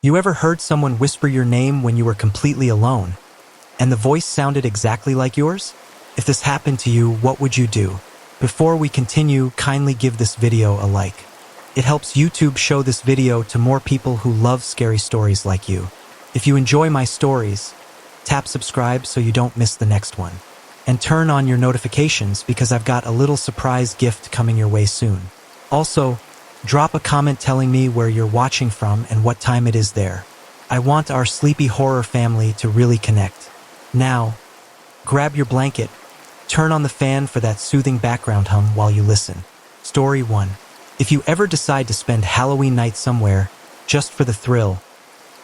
You ever heard someone whisper your name when you were completely alone, and the voice sounded exactly like yours? If this happened to you, what would you do? Before we continue, kindly give this video a like. It helps YouTube show this video to more people who love scary stories like you. If you enjoy my stories, tap subscribe so you don't miss the next one. And turn on your notifications because I've got a little surprise gift coming your way soon. Also, drop a comment telling me where you're watching from and what time it is there. I want our sleepy horror family to really connect. Now, grab your blanket, turn on the fan for that soothing background hum while you listen. Story 1. If you ever decide to spend Halloween night somewhere, just for the thrill,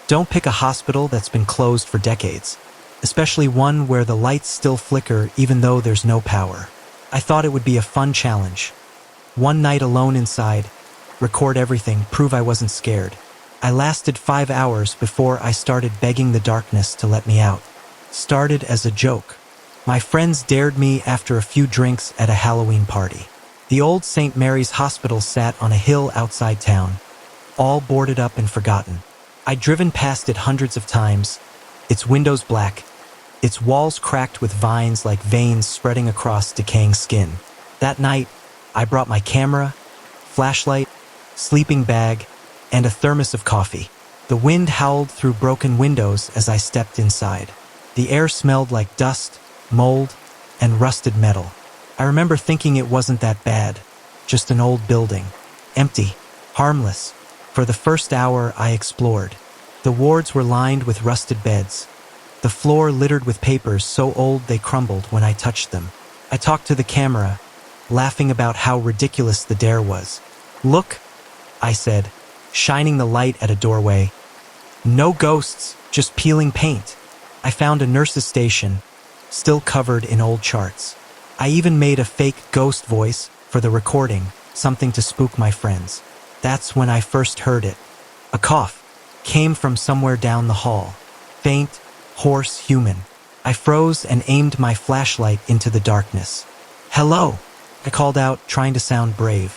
don't pick a hospital that's been closed for decades, especially one where the lights still flicker even though there's no power. I thought it would be a fun challenge. One night alone inside, record everything, prove I wasn't scared. I lasted 5 hours before I started begging the darkness to let me out. Started as a joke. My friends dared me after a few drinks at a Halloween party. The old St. Mary's Hospital sat on a hill outside town, all boarded up and forgotten. I'd driven past it hundreds of times, its windows black, its walls cracked with vines like veins spreading across decaying skin. That night, I brought my camera, flashlight, sleeping bag, and a thermos of coffee. The wind howled through broken windows as I stepped inside. The air smelled like dust, mold, and rusted metal. I remember thinking it wasn't that bad, just an old building, empty, harmless. For the first hour, I explored. The wards were lined with rusted beds, the floor littered with papers so old they crumbled when I touched them. I talked to the camera, laughing about how ridiculous the dare was. "Look," I said, shining the light at a doorway. "No ghosts, just peeling paint." I found a nurse's station, still covered in old charts. I even made a fake ghost voice for the recording, something to spook my friends. That's when I first heard it. A cough came from somewhere down the hall. Faint, hoarse, human. I froze and aimed my flashlight into the darkness. "Hello," I called out, trying to sound brave.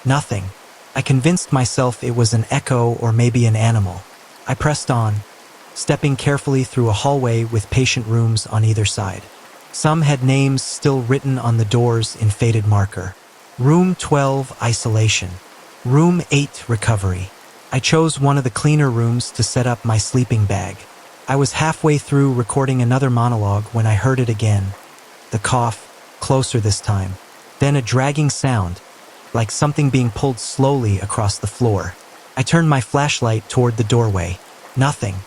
Nothing. I convinced myself it was an echo or maybe an animal. I pressed on, stepping carefully through a hallway with patient rooms on either side. Some had names still written on the doors in faded marker. Room 12, isolation. Room 8, recovery. I chose one of the cleaner rooms to set up my sleeping bag. I was halfway through recording another monologue when I heard it again. The cough, closer this time. Then a dragging sound, like something being pulled slowly across the floor. I turned my flashlight toward the doorway. Nothing.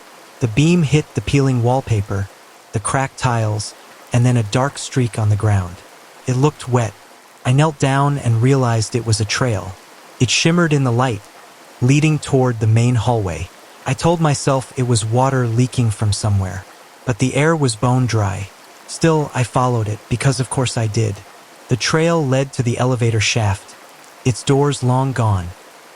The beam hit the peeling wallpaper, the cracked tiles, and then a dark streak on the ground. It looked wet. I knelt down and realized it was a trail. It shimmered in the light, leading toward the main hallway. I told myself it was water leaking from somewhere, but the air was bone dry. Still, I followed it, because of course I did. The trail led to the elevator shaft, its doors long gone,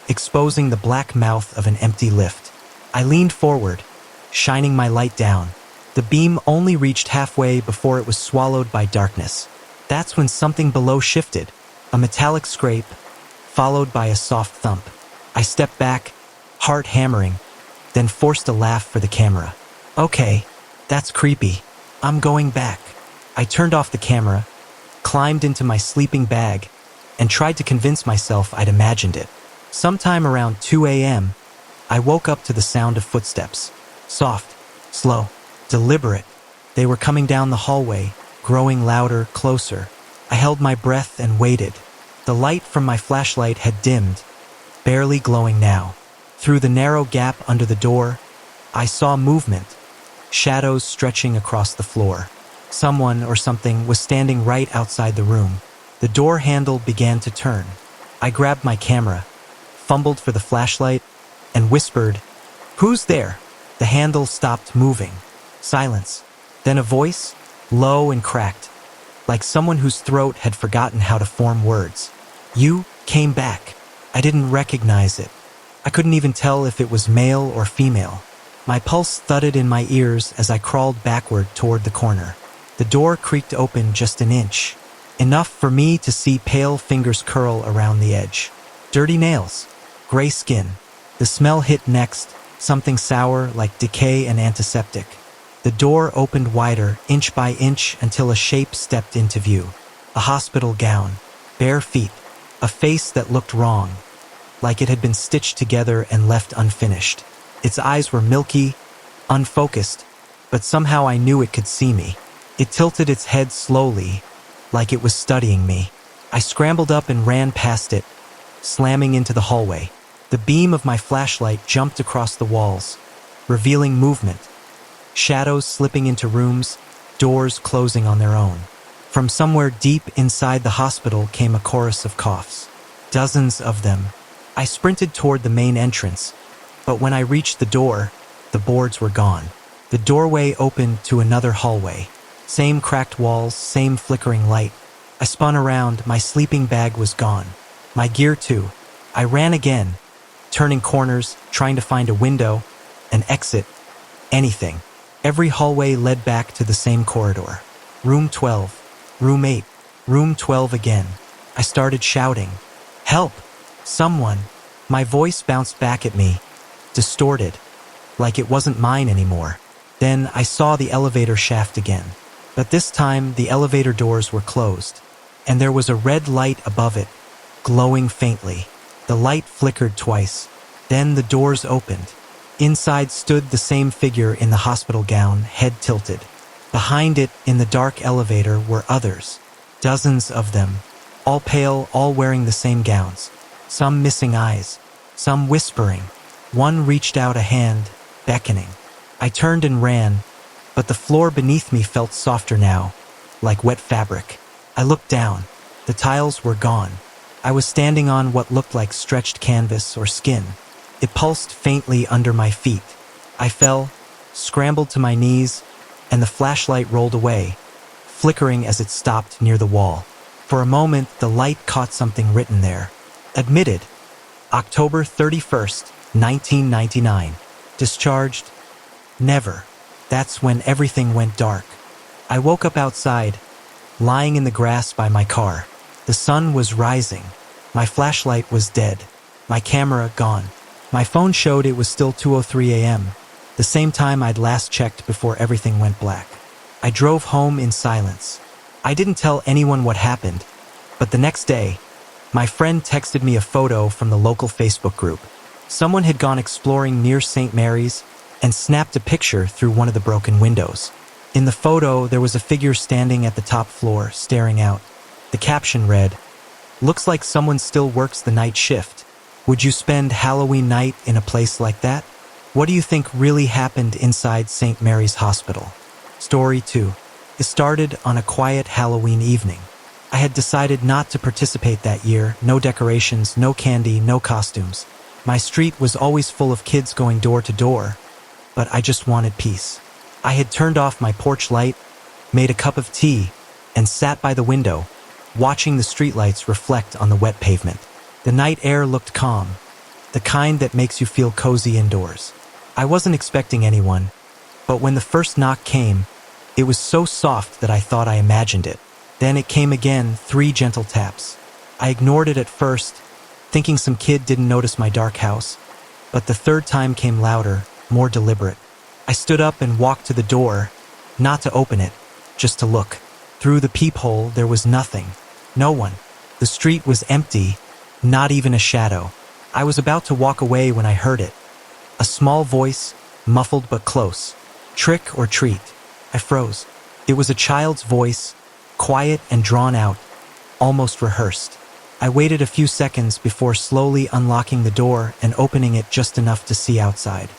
exposing the black mouth of an empty lift. I leaned forward, shining my light down. The beam only reached halfway before it was swallowed by darkness. That's when something below shifted, a metallic scrape, followed by a soft thump. I stepped back, heart hammering, then forced a laugh for the camera. "Okay, that's creepy. I'm going back." I turned off the camera, climbed into my sleeping bag, and tried to convince myself I'd imagined it. Sometime around 2 a.m., I woke up to the sound of footsteps. Soft, slow, deliberate. They were coming down the hallway, growing louder, closer. I held my breath and waited. The light from my flashlight had dimmed, barely glowing now. Through the narrow gap under the door, I saw movement, shadows stretching across the floor. Someone or something was standing right outside the room. The door handle began to turn. I grabbed my camera, fumbled for the flashlight, and whispered, "Who's there?" The handle stopped moving. Silence. Then a voice, low and cracked, like someone whose throat had forgotten how to form words. "You came back." I didn't recognize it. I couldn't even tell if it was male or female. My pulse thudded in my ears as I crawled backward toward the corner. The door creaked open just an inch, enough for me to see pale fingers curl around the edge. Dirty nails, gray skin. The smell hit next, something sour like decay and antiseptic. The door opened wider, inch by inch, until a shape stepped into view. A hospital gown, bare feet, a face that looked wrong, like it had been stitched together and left unfinished. Its eyes were milky, unfocused, but somehow I knew it could see me. It tilted its head slowly, like it was studying me. I scrambled up and ran past it, slamming into the hallway. The beam of my flashlight jumped across the walls, revealing movement. Shadows slipping into rooms, doors closing on their own. From somewhere deep inside the hospital came a chorus of coughs. Dozens of them. I sprinted toward the main entrance, but when I reached the door, the boards were gone. The doorway opened to another hallway. Same cracked walls, same flickering light. I spun around, my sleeping bag was gone. My gear too. I ran again, turning corners, trying to find a window, an exit, anything. Every hallway led back to the same corridor. Room 12, room 8, room 12 again. I started shouting, "Help! Someone!" My voice bounced back at me, distorted, like it wasn't mine anymore. Then I saw the elevator shaft again. But this time, the elevator doors were closed, and there was a red light above it, glowing faintly. The light flickered twice. Then the doors opened. Inside stood the same figure in the hospital gown, head tilted. Behind it, in the dark elevator, were others. Dozens of them, all pale, all wearing the same gowns. Some missing eyes, some whispering. One reached out a hand, beckoning. I turned and ran, but the floor beneath me felt softer now, like wet fabric. I looked down. The tiles were gone. I was standing on what looked like stretched canvas or skin. It pulsed faintly under my feet. I fell, scrambled to my knees, and the flashlight rolled away, flickering as it stopped near the wall. For a moment, the light caught something written there. Admitted, October 31st, 1999. Discharged, never. That's when everything went dark. I woke up outside, lying in the grass by my car. The sun was rising. My flashlight was dead. My camera gone. My phone showed it was still 2:03 a.m., the same time I'd last checked before everything went black. I drove home in silence. I didn't tell anyone what happened, but the next day, my friend texted me a photo from the local Facebook group. Someone had gone exploring near St. Mary's and snapped a picture through one of the broken windows. In the photo, there was a figure standing at the top floor, staring out. The caption read, "Looks like someone still works the night shift. Would you spend Halloween night in a place like that? What do you think really happened inside St. Mary's Hospital?" Story 2. It started on a quiet Halloween evening. I had decided not to participate that year. No decorations, no candy, no costumes. My street was always full of kids going door to door, but I just wanted peace. I had turned off my porch light, made a cup of tea, and sat by the window, watching the streetlights reflect on the wet pavement. The night air looked calm, the kind that makes you feel cozy indoors. I wasn't expecting anyone, but when the first knock came, it was so soft that I thought I imagined it. Then it came again, 3 gentle taps. I ignored it at first, thinking some kid didn't notice my dark house, but the third time came louder, more deliberate. I stood up and walked to the door, not to open it, just to look. Through the peephole, there was nothing. No one. The street was empty, not even a shadow. I was about to walk away when I heard it. A small voice, muffled but close. "Trick or treat." I froze. It was a child's voice, quiet and drawn out, almost rehearsed. I waited a few seconds before slowly unlocking the door and opening it just enough to see outside.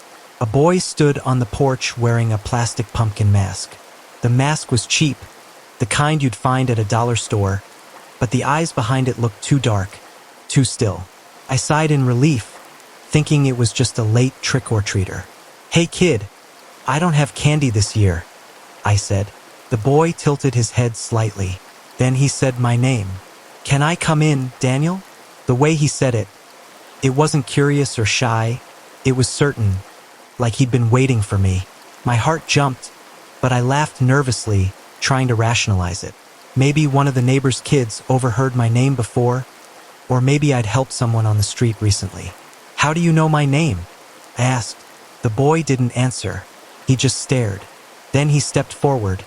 A boy stood on the porch wearing a plastic pumpkin mask. The mask was cheap, the kind you'd find at a dollar store, but the eyes behind it looked too dark, too still. I sighed in relief, thinking it was just a late trick-or-treater. "Hey kid, I don't have candy this year," I said. The boy tilted his head slightly. Then he said my name. "Can I come in, Daniel?" The way he said it, it wasn't curious or shy, it was certain, like he'd been waiting for me. My heart jumped, but I laughed nervously, trying to rationalize it. Maybe one of the neighbor's kids overheard my name before, or maybe I'd helped someone on the street recently. "How do you know my name?" I asked. The boy didn't answer. He just stared. Then he stepped forward,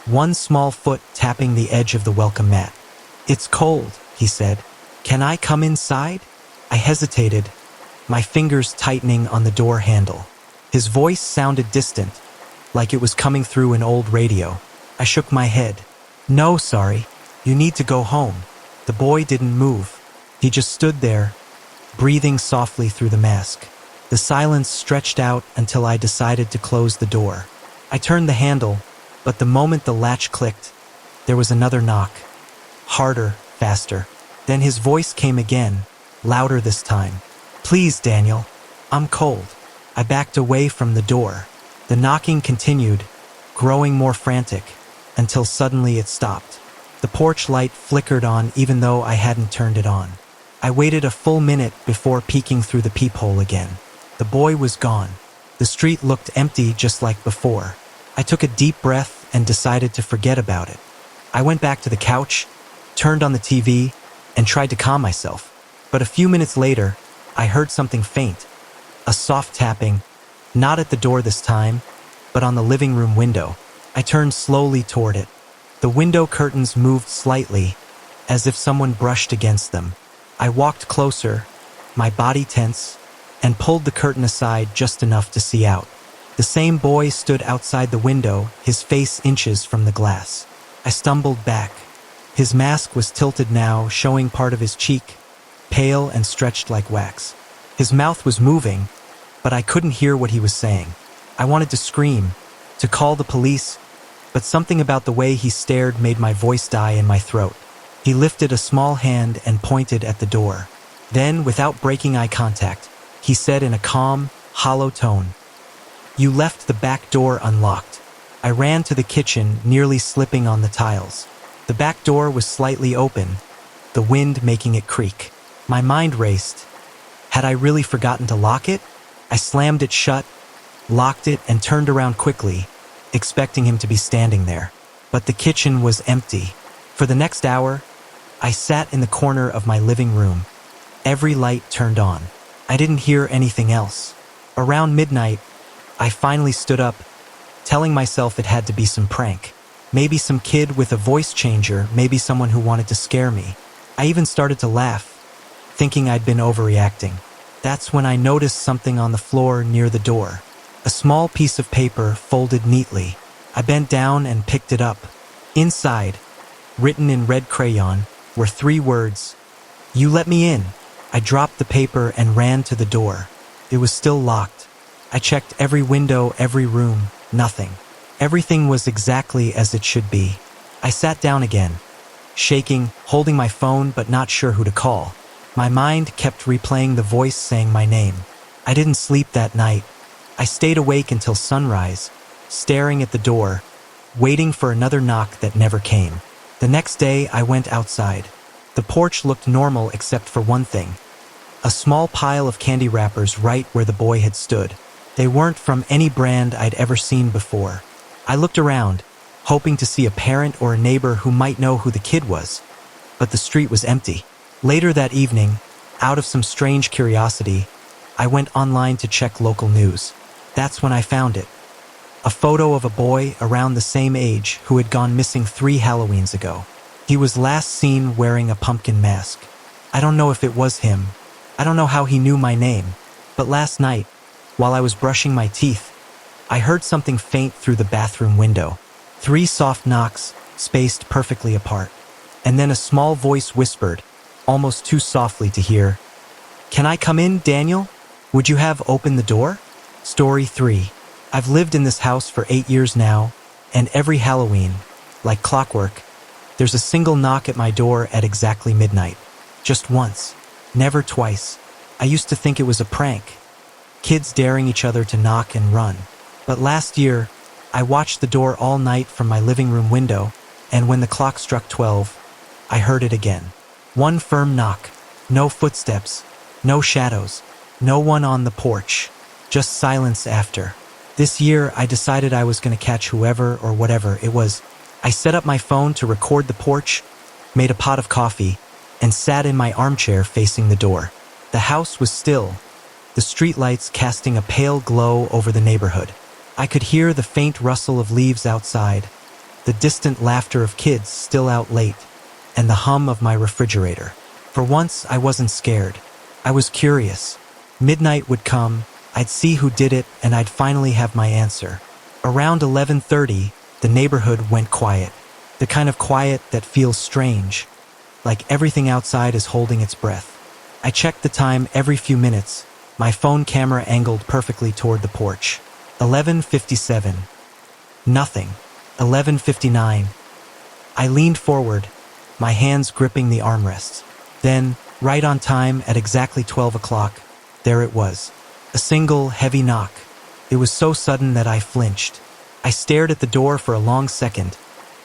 one small foot tapping the edge of the welcome mat. "It's cold," he said. "Can I come inside?" I hesitated, my fingers tightening on the door handle. His voice sounded distant, like it was coming through an old radio. I shook my head. "No, sorry. You need to go home." The boy didn't move. He just stood there, breathing softly through the mask. The silence stretched out until I decided to close the door. I turned the handle, but the moment the latch clicked, there was another knock. Harder, faster. Then his voice came again, louder this time. "Please, Daniel. I'm cold." I backed away from the door. The knocking continued, growing more frantic, until suddenly it stopped. The porch light flickered on even though I hadn't turned it on. I waited a full minute before peeking through the peephole again. The boy was gone. The street looked empty just like before. I took a deep breath and decided to forget about it. I went back to the couch, turned on the TV, and tried to calm myself. But a few minutes later, I heard something faint. A soft tapping, not at the door this time, but on the living room window. I turned slowly toward it. The window curtains moved slightly, as if someone brushed against them. I walked closer, my body tense, and pulled the curtain aside just enough to see out. The same boy stood outside the window, his face inches from the glass. I stumbled back. His mask was tilted now, showing part of his cheek, pale and stretched like wax. His mouth was moving, but I couldn't hear what he was saying. I wanted to scream, to call the police, but something about the way he stared made my voice die in my throat. He lifted a small hand and pointed at the door. Then, without breaking eye contact, he said in a calm, hollow tone, "You left the back door unlocked." I ran to the kitchen, nearly slipping on the tiles. The back door was slightly open, the wind making it creak. My mind raced. Had I really forgotten to lock it? I slammed it shut, locked it, and turned around quickly, expecting him to be standing there. But the kitchen was empty. For the next hour, I sat in the corner of my living room. Every light turned on. I didn't hear anything else. Around midnight, I finally stood up, telling myself it had to be some prank. Maybe some kid with a voice changer, maybe someone who wanted to scare me. I even started to laugh, thinking I'd been overreacting. That's when I noticed something on the floor near the door. A small piece of paper folded neatly. I bent down and picked it up. Inside, written in red crayon, were 3 words. "You let me in." I dropped the paper and ran to the door. It was still locked. I checked every window, every room, nothing. Everything was exactly as it should be. I sat down again, shaking, holding my phone but not sure who to call. My mind kept replaying the voice saying my name. I didn't sleep that night. I stayed awake until sunrise, staring at the door, waiting for another knock that never came. The next day, I went outside. The porch looked normal except for one thing. A small pile of candy wrappers right where the boy had stood. They weren't from any brand I'd ever seen before. I looked around, hoping to see a parent or a neighbor who might know who the kid was. But the street was empty. Later that evening, out of some strange curiosity, I went online to check local news. That's when I found it. A photo of a boy around the same age who had gone missing 3 Halloweens ago. He was last seen wearing a pumpkin mask. I don't know if it was him. I don't know how he knew my name. But last night, while I was brushing my teeth, I heard something faint through the bathroom window. 3 soft knocks, spaced perfectly apart. And then a small voice whispered, almost too softly to hear, "Can I come in, Daniel? Would you have opened the door?" Story 3. I've lived in this house for 8 years now, and every Halloween, like clockwork, there's a single knock at my door at exactly midnight. Just once. Never twice. I used to think it was a prank. Kids daring each other to knock and run. But last year, I watched the door all night from my living room window, and when the clock struck 12, I heard it again. One firm knock. No footsteps. No shadows. No one on the porch. Just silence after. This year, I decided I was going to catch whoever or whatever it was. I set up my phone to record the porch, made a pot of coffee, and sat in my armchair facing the door. The house was still. the streetlights casting a pale glow over the neighborhood. I could hear the faint rustle of leaves outside, the distant laughter of kids still out late, and the hum of my refrigerator. For once, I wasn't scared. I was curious. Midnight would come, I'd see who did it, and I'd finally have my answer. Around 11:30, the neighborhood went quiet. The kind of quiet that feels strange, like everything outside is holding its breath. I checked the time every few minutes, my phone camera angled perfectly toward the porch. 11:57. Nothing. 11:59. I leaned forward, my hands gripping the armrests. Then, right on time at exactly 12 o'clock, there it was. A single, heavy knock. It was so sudden that I flinched. I stared at the door for a long second,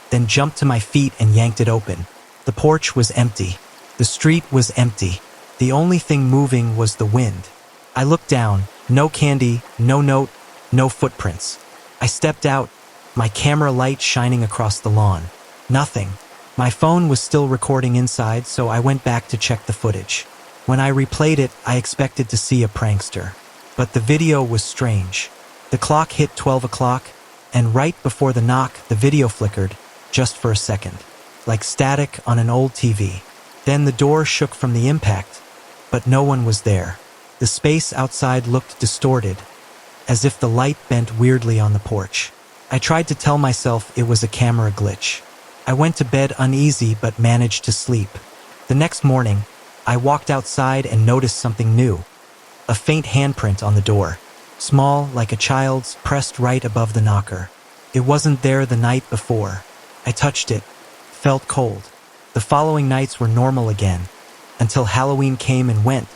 then jumped to my feet and yanked it open. The porch was empty. The street was empty. The only thing moving was the wind. I looked down. No candy, no note, no footprints. I stepped out, my camera light shining across the lawn. Nothing. My phone was still recording inside, so I went back to check the footage. When I replayed it, I expected to see a prankster. But the video was strange. The clock hit 12 o'clock, and right before the knock, the video flickered, just for a second, like static on an old TV. Then the door shook from the impact, but no one was there. The space outside looked distorted, as if the light bent weirdly on the porch. I tried to tell myself it was a camera glitch. I went to bed uneasy but managed to sleep. The next morning, I walked outside and noticed something new. A faint handprint on the door, small like a child's, pressed right above the knocker. It wasn't there the night before. I touched it, felt cold. The following nights were normal again, until Halloween came and went.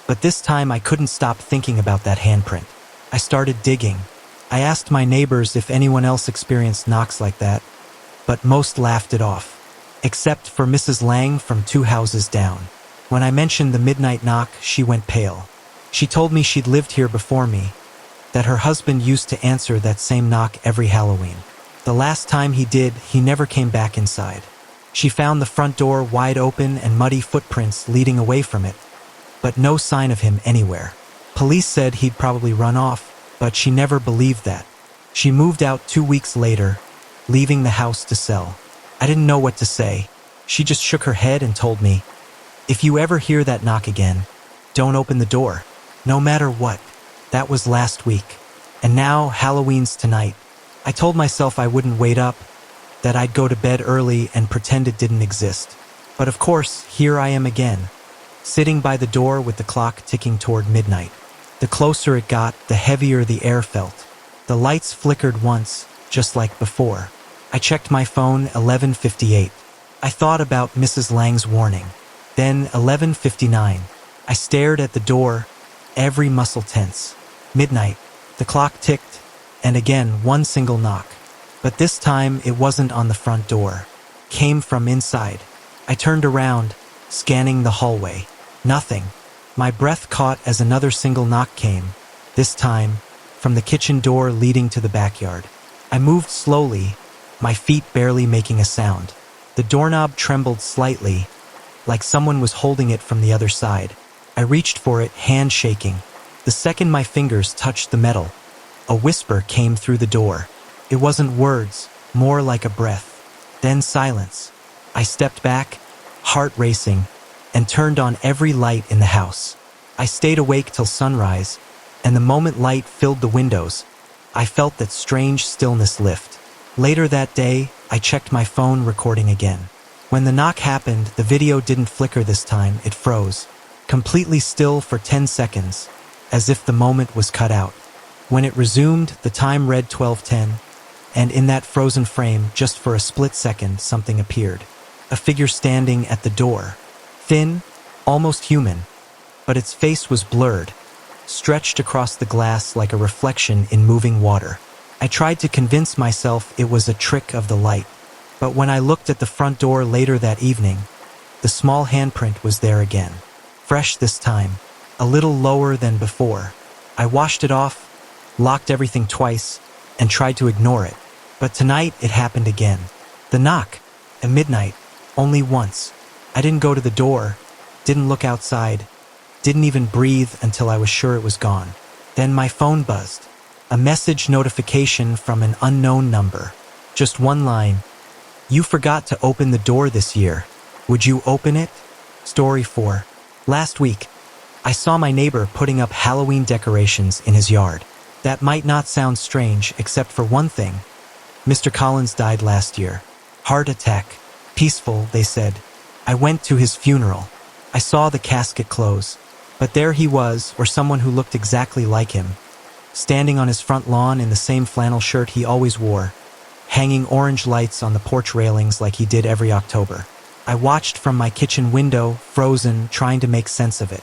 But this time I couldn't stop thinking about that handprint. I started digging. I asked my neighbors if anyone else experienced knocks like that, but most laughed it off, except for Mrs. Lang from 2 houses down. When I mentioned the midnight knock, she went pale. She told me she'd lived here before me, that her husband used to answer that same knock every Halloween. The last time he did, he never came back inside. She found the front door wide open and muddy footprints leading away from it, but no sign of him anywhere. Police said he'd probably run off, but she never believed that. She moved out 2 weeks later, leaving the house to sell. I didn't know what to say. She just shook her head and told me, "If you ever hear that knock again, don't open the door, no matter what." That was last week. And now Halloween's tonight. I told myself I wouldn't wait up, that I'd go to bed early and pretend it didn't exist. But of course, here I am again, sitting by the door with the clock ticking toward midnight. The closer it got, the heavier the air felt. The lights flickered once, just like before. I checked my phone, 11:58. I thought about Mrs. Lang's warning. Then 11:59. I stared at the door, every muscle tense. Midnight. The clock ticked, and again one single knock. But this time it wasn't on the front door. Came from inside. I turned around, scanning the hallway. Nothing. My breath caught as another single knock came, this time from the kitchen door leading to the backyard. I moved slowly, my feet barely making a sound. The doorknob trembled slightly, like someone was holding it from the other side. I reached for it, hand shaking. The second my fingers touched the metal, a whisper came through the door. It wasn't words, more like a breath. Then silence. I stepped back, heart racing, and turned on every light in the house. I stayed awake till sunrise, and the moment light filled the windows, I felt that strange stillness lift. Later that day, I checked my phone, recording again. When the knock happened, the video didn't flicker this time, it froze. Completely still for 10 seconds, as if the moment was cut out. When it resumed, the time read 12:10, and in that frozen frame, just for a split second, something appeared. A figure standing at the door. Thin, almost human, but its face was blurred, stretched across the glass like a reflection in moving water. I tried to convince myself it was a trick of the light, but when I looked at the front door later that evening, the small handprint was there again. Fresh this time, a little lower than before. I washed it off, locked everything twice, and tried to ignore it. But tonight it happened again. The knock, at midnight, only once. I didn't go to the door, didn't look outside, Didn't even breathe until I was sure it was gone. Then my phone buzzed. A message notification from an unknown number. Just one line. You forgot to open the door this year. Would you open it? Story 4. Last week, I saw my neighbor putting up Halloween decorations in his yard. That might not sound strange, except for one thing. Mr. Collins died last year. Heart attack. Peaceful, they said. I went to his funeral. I saw the casket close. But there he was, or someone who looked exactly like him, standing on his front lawn in the same flannel shirt he always wore, hanging orange lights on the porch railings like he did every October. I watched from my kitchen window, frozen, trying to make sense of it.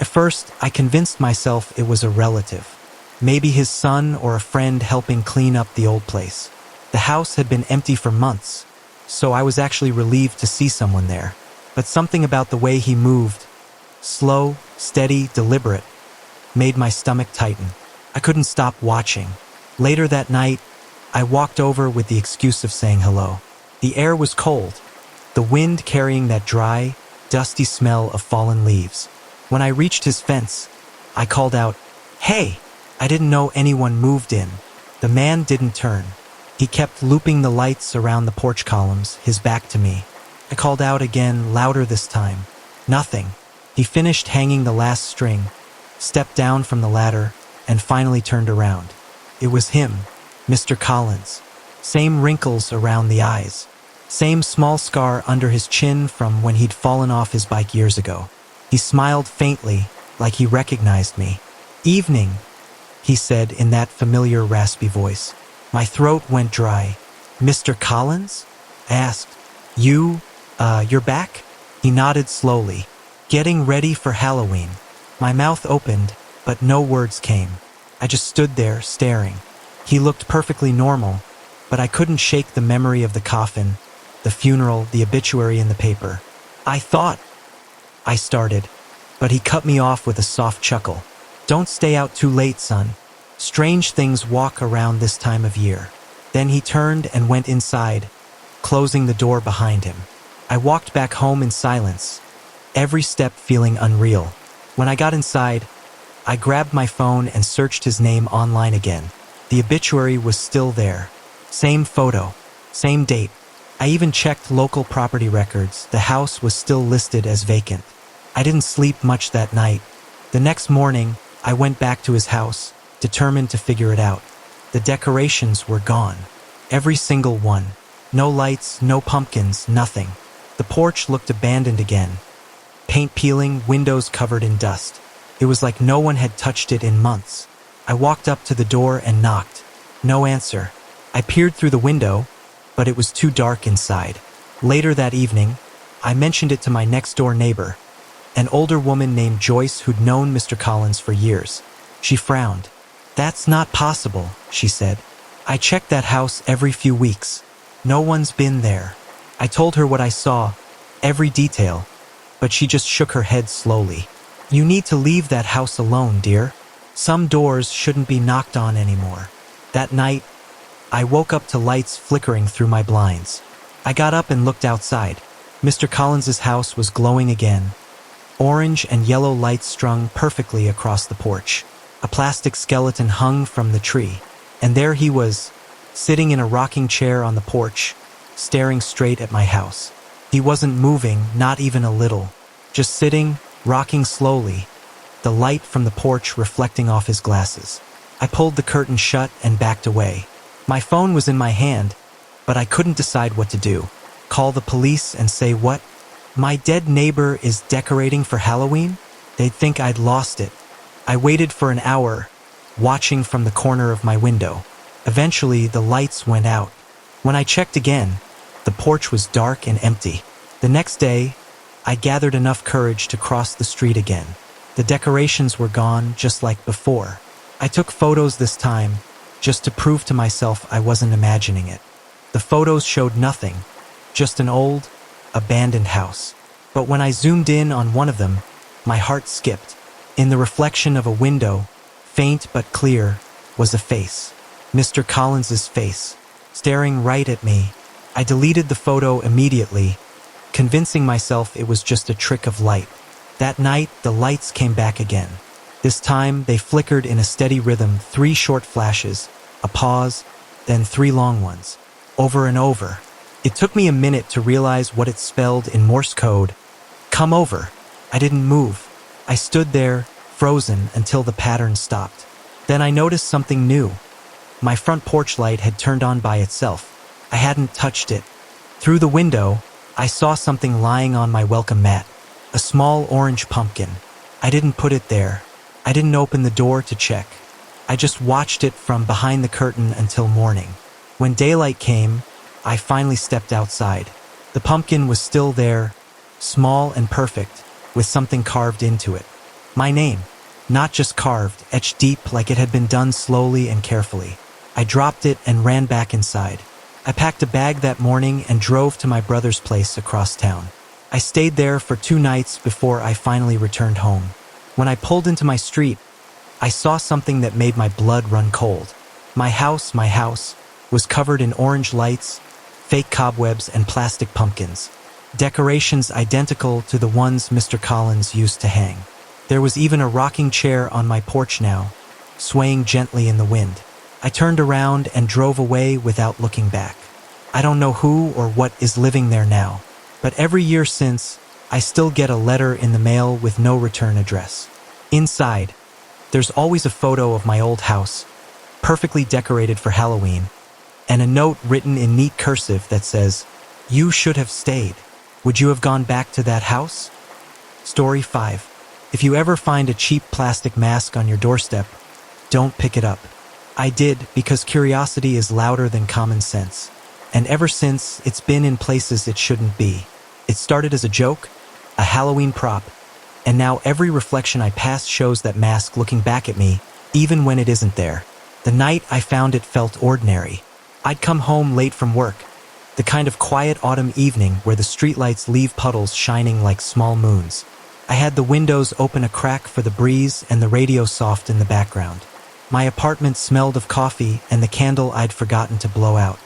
At first, I convinced myself it was a relative. Maybe his son or a friend helping clean up the old place. The house had been empty for months, so I was actually relieved to see someone there. But something about the way he moved, slow, steady, deliberate, made my stomach tighten. I couldn't stop watching. Later that night, I walked over with the excuse of saying hello. The air was cold, the wind carrying that dry, dusty smell of fallen leaves. When I reached his fence, I called out, "Hey!" I didn't know anyone moved in. The man didn't turn. He kept looping the lights around the porch columns, his back to me. I called out again, louder this time. Nothing. He finished hanging the last string, stepped down from the ladder, and finally turned around. It was him, Mr. Collins. Same wrinkles around the eyes. Same small scar under his chin from when he'd fallen off his bike years ago. He smiled faintly, like he recognized me. "Evening," he said in that familiar raspy voice. My throat went dry. "Mr. Collins?" I asked. You're back?" He nodded slowly. "Getting ready for Halloween." My mouth opened, but no words came. I just stood there, staring. He looked perfectly normal, but I couldn't shake the memory of the coffin, the funeral, the obituary in the paper. I started, but he cut me off with a soft chuckle. "Don't stay out too late, son. Strange things walk around this time of year." Then he turned and went inside, closing the door behind him. I walked back home in silence, every step feeling unreal. When I got inside, I grabbed my phone and searched his name online again. The obituary was still there. Same photo, same date. I even checked local property records. The house was still listed as vacant. I didn't sleep much that night. The next morning, I went back to his house, determined to figure it out. The decorations were gone. Every single one. No lights, no pumpkins, nothing. The porch looked abandoned again. Paint peeling, windows covered in dust. It was like no one had touched it in months. I walked up to the door and knocked. No answer. I peered through the window, but it was too dark inside. Later that evening, I mentioned it to my next-door neighbor, an older woman named Joyce who'd known Mr. Collins for years. She frowned. "That's not possible," she said. "I check that house every few weeks. No one's been there." I told her what I saw, every detail, but she just shook her head slowly. "You need to leave that house alone, dear. Some doors shouldn't be knocked on anymore." That night, I woke up to lights flickering through my blinds. I got up and looked outside. Mr. Collins's house was glowing again. Orange and yellow lights strung perfectly across the porch. A plastic skeleton hung from the tree. And there he was, sitting in a rocking chair on the porch, staring straight at my house. He wasn't moving, not even a little. Just sitting, rocking slowly, the light from the porch reflecting off his glasses. I pulled the curtain shut and backed away. My phone was in my hand, but I couldn't decide what to do. Call the police and say what? My dead neighbor is decorating for Halloween? They'd think I'd lost it. I waited for an hour, watching from the corner of my window. Eventually, the lights went out. When I checked again, the porch was dark and empty. The next day, I gathered enough courage to cross the street again. The decorations were gone, just like before. I took photos this time, just to prove to myself I wasn't imagining it. The photos showed nothing, just an old, abandoned house. But when I zoomed in on one of them, my heart skipped. In the reflection of a window, faint but clear, was a face. Mr. Collins's face, staring right at me. I deleted the photo immediately, convincing myself it was just a trick of light. That night, the lights came back again. This time, they flickered in a steady rhythm, 3 short flashes, a pause, then 3 long ones, over and over. It took me a minute to realize what it spelled in Morse code. Come over. I didn't move. I stood there, frozen, until the pattern stopped. Then I noticed something new. My front porch light had turned on by itself. I hadn't touched it. Through the window, I saw something lying on my welcome mat. A small orange pumpkin. I didn't put it there. I didn't open the door to check. I just watched it from behind the curtain until morning. When daylight came, I finally stepped outside. The pumpkin was still there, small and perfect, with something carved into it. My name, not just carved, etched deep like it had been done slowly and carefully. I dropped it and ran back inside. I packed a bag that morning and drove to my brother's place across town. I stayed there for 2 nights before I finally returned home. When I pulled into my street, I saw something that made my blood run cold. My house, was covered in orange lights, fake cobwebs, and plastic pumpkins. Decorations identical to the ones Mr. Collins used to hang. There was even a rocking chair on my porch now, swaying gently in the wind. I turned around and drove away without looking back. I don't know who or what is living there now, but every year since, I still get a letter in the mail with no return address. Inside, there's always a photo of my old house, perfectly decorated for Halloween, and a note written in neat cursive that says, "You should have stayed. Would you have gone back to that house?" Story 5. If you ever find a cheap plastic mask on your doorstep, don't pick it up. I did, because curiosity is louder than common sense. And ever since, it's been in places it shouldn't be. It started as a joke, a Halloween prop, and now every reflection I pass shows that mask looking back at me, even when it isn't there. The night I found it felt ordinary. I'd come home late from work, the kind of quiet autumn evening where the streetlights leave puddles shining like small moons. I had the windows open a crack for the breeze and the radio soft in the background. My apartment smelled of coffee and the candle I'd forgotten to blow out.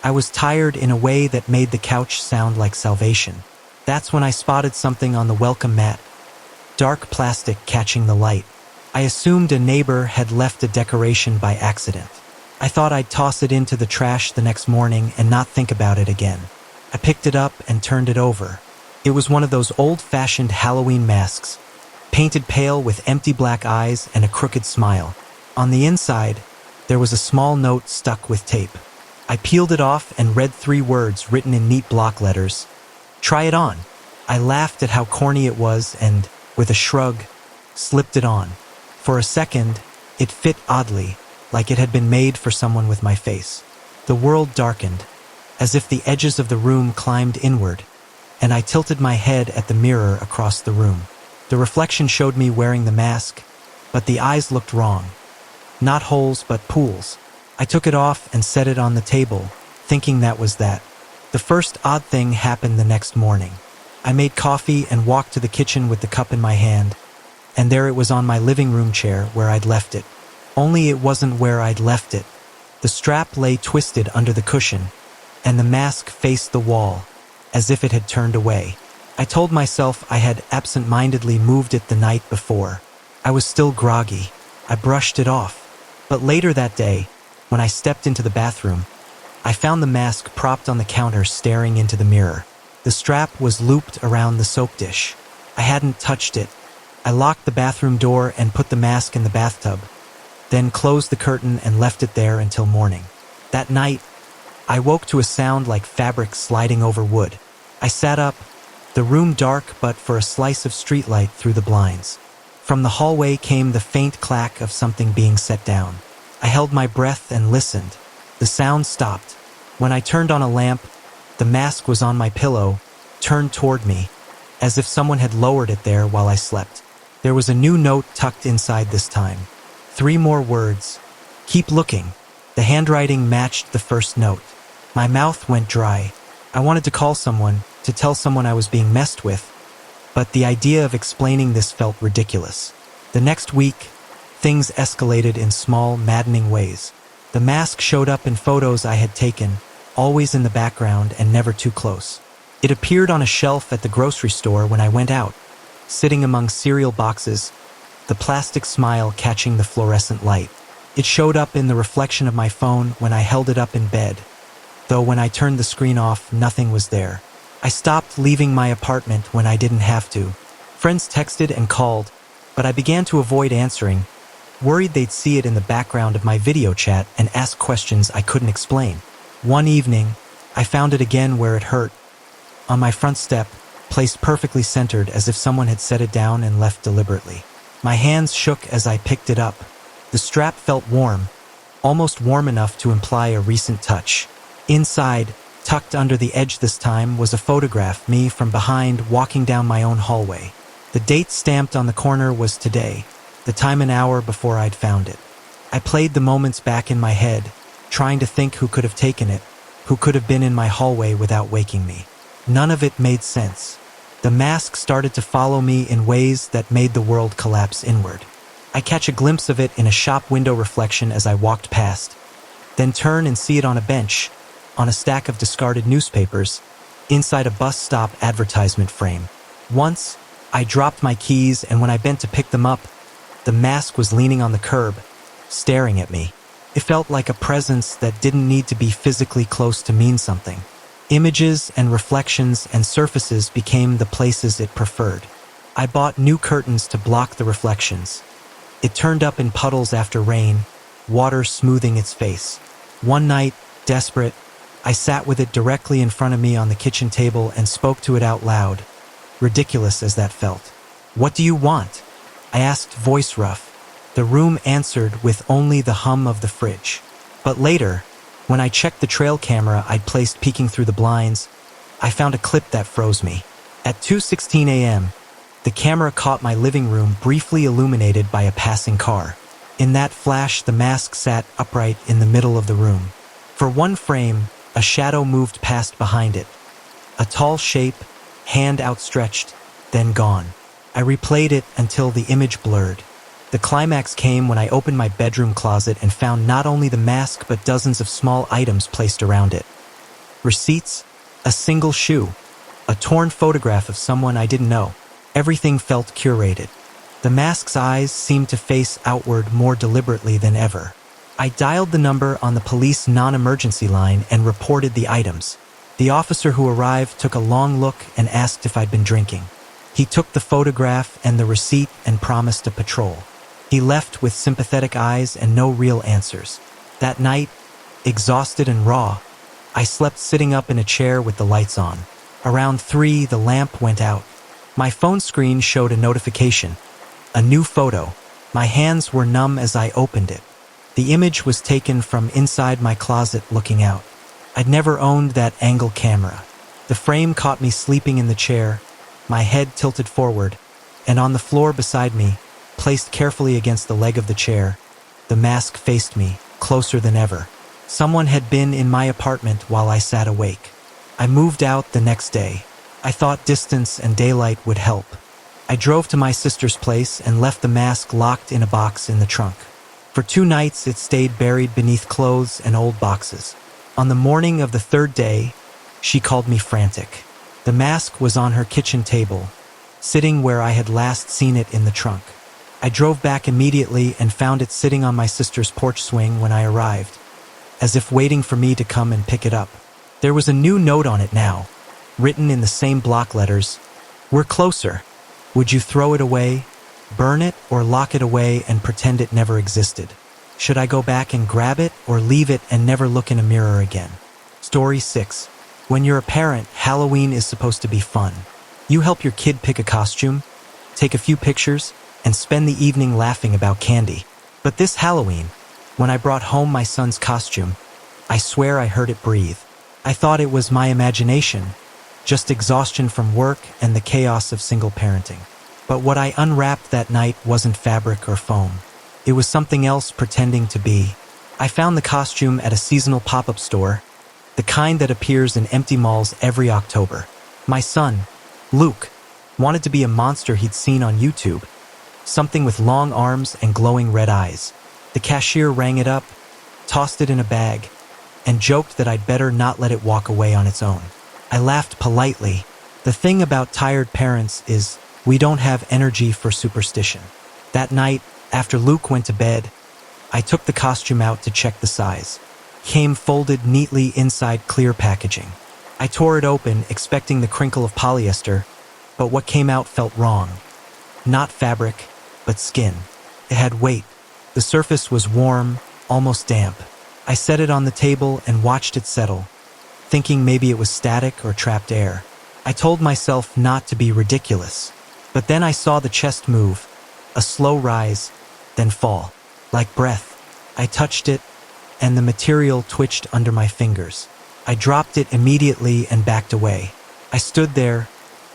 I was tired in a way that made the couch sound like salvation. That's when I spotted something on the welcome mat. Dark plastic catching the light. I assumed a neighbor had left a decoration by accident. I thought I'd toss it into the trash the next morning and not think about it again. I picked it up and turned it over. It was one of those old-fashioned Halloween masks, painted pale with empty black eyes and a crooked smile. On the inside, there was a small note stuck with tape. I peeled it off and read 3 words written in neat block letters. "Try it on." I laughed at how corny it was and, with a shrug, slipped it on. For a second, it fit oddly, like it had been made for someone with my face. The world darkened, as if the edges of the room climbed inward, and I tilted my head at the mirror across the room. The reflection showed me wearing the mask, but the eyes looked wrong. Not holes, but pools. I took it off and set it on the table, thinking that was that. The first odd thing happened the next morning. I made coffee and walked to the kitchen with the cup in my hand, and there it was on my living room chair where I'd left it. Only it wasn't where I'd left it. The strap lay twisted under the cushion, and the mask faced the wall, as if it had turned away. I told myself I had absent-mindedly moved it the night before. I was still groggy. I brushed it off. But later that day, when I stepped into the bathroom, I found the mask propped on the counter staring into the mirror. The strap was looped around the soap dish. I hadn't touched it. I locked the bathroom door and put the mask in the bathtub, then closed the curtain and left it there until morning. That night, I woke to a sound like fabric sliding over wood. I sat up, the room dark but for a slice of streetlight through the blinds. From the hallway came the faint clack of something being set down. I held my breath and listened. The sound stopped. When I turned on a lamp, the mask was on my pillow, turned toward me, as if someone had lowered it there while I slept. There was a new note tucked inside this time. 3 more words. "Keep looking." The handwriting matched the first note. My mouth went dry. I wanted to call someone, to tell someone I was being messed with, but the idea of explaining this felt ridiculous. The next week, things escalated in small, maddening ways. The mask showed up in photos I had taken, always in the background and never too close. It appeared on a shelf at the grocery store when I went out, sitting among cereal boxes, the plastic smile catching the fluorescent light. It showed up in the reflection of my phone when I held it up in bed, though when I turned the screen off, nothing was there. I stopped leaving my apartment when I didn't have to. Friends texted and called, but I began to avoid answering, worried they'd see it in the background of my video chat and ask questions I couldn't explain. One evening, I found it again where it hurt, on my front step, placed perfectly centered as if someone had set it down and left deliberately. My hands shook as I picked it up. The strap felt warm, almost warm enough to imply a recent touch. Inside, tucked under the edge this time, was a photograph, me from behind walking down my own hallway. The date stamped on the corner was today, the time an hour before I'd found it. I played the moments back in my head, trying to think who could have taken it, who could have been in my hallway without waking me. None of it made sense. The mask started to follow me in ways that made the world collapse inward. I catch a glimpse of it in a shop window reflection as I walked past, then turn and see it on a bench, on a stack of discarded newspapers, inside a bus stop advertisement frame. Once, I dropped my keys, and when I bent to pick them up, the mask was leaning on the curb, staring at me. It felt like a presence that didn't need to be physically close to mean something. Images and reflections and surfaces became the places it preferred. I bought new curtains to block the reflections. It turned up in puddles after rain, water smoothing its face. One night, desperate, I sat with it directly in front of me on the kitchen table and spoke to it out loud, ridiculous as that felt. "What do you want?" I asked, voice rough. The room answered with only the hum of the fridge. But later, when I checked the trail camera I'd placed peeking through the blinds, I found a clip that froze me. At 2:16 a.m., the camera caught my living room briefly illuminated by a passing car. In that flash, the mask sat upright in the middle of the room. For one frame, a shadow moved past behind it. A tall shape, hand outstretched, then gone. I replayed it until the image blurred. The climax came when I opened my bedroom closet and found not only the mask but dozens of small items placed around it. Receipts, a single shoe, a torn photograph of someone I didn't know. Everything felt curated. The mask's eyes seemed to face outward more deliberately than ever. I dialed the number on the police non-emergency line and reported the items. The officer who arrived took a long look and asked if I'd been drinking. He took the photograph and the receipt and promised a patrol. He left with sympathetic eyes and no real answers. That night, exhausted and raw, I slept sitting up in a chair with the lights on. Around 3, the lamp went out. My phone screen showed a notification. A new photo. My hands were numb as I opened it. The image was taken from inside my closet looking out. I'd never owned that angle camera. The frame caught me sleeping in the chair, my head tilted forward, and on the floor beside me, placed carefully against the leg of the chair, the mask faced me, closer than ever. Someone had been in my apartment while I sat awake. I moved out the next day. I thought distance and daylight would help. I drove to my sister's place and left the mask locked in a box in the trunk. For 2 nights, it stayed buried beneath clothes and old boxes. On the morning of the 3rd day, she called me frantic. The mask was on her kitchen table, sitting where I had last seen it in the trunk. I drove back immediately and found it sitting on my sister's porch swing when I arrived, as if waiting for me to come and pick it up. There was a new note on it now, written in the same block letters. "We're closer. Would you throw it away, burn it, or lock it away and pretend it never existed? Should I go back and grab it or leave it and never look in a mirror again?" Story 6. When you're a parent, Halloween is supposed to be fun. You help your kid pick a costume, take a few pictures, and spend the evening laughing about candy. But this Halloween, when I brought home my son's costume, I swear I heard it breathe. I thought it was my imagination, just exhaustion from work and the chaos of single parenting. But what I unwrapped that night wasn't fabric or foam. It was something else pretending to be. I found the costume at a seasonal pop-up store, the kind that appears in empty malls every October. My son, Luke, wanted to be a monster he'd seen on YouTube, something with long arms and glowing red eyes. The cashier rang it up, tossed it in a bag, and joked that I'd better not let it walk away on its own. I laughed politely. The thing about tired parents is, We don't have energy for superstition. That night, after Luke went to bed, I took the costume out to check the size. Came folded neatly inside clear packaging. I tore it open, expecting the crinkle of polyester, but what came out felt wrong. Not fabric, but skin. It had weight. The surface was warm, almost damp. I set it on the table and watched it settle, thinking maybe it was static or trapped air. I told myself not to be ridiculous. But then I saw the chest move, a slow rise, then fall. Like breath. I touched it, and the material twitched under my fingers. I dropped it immediately and backed away. I stood there,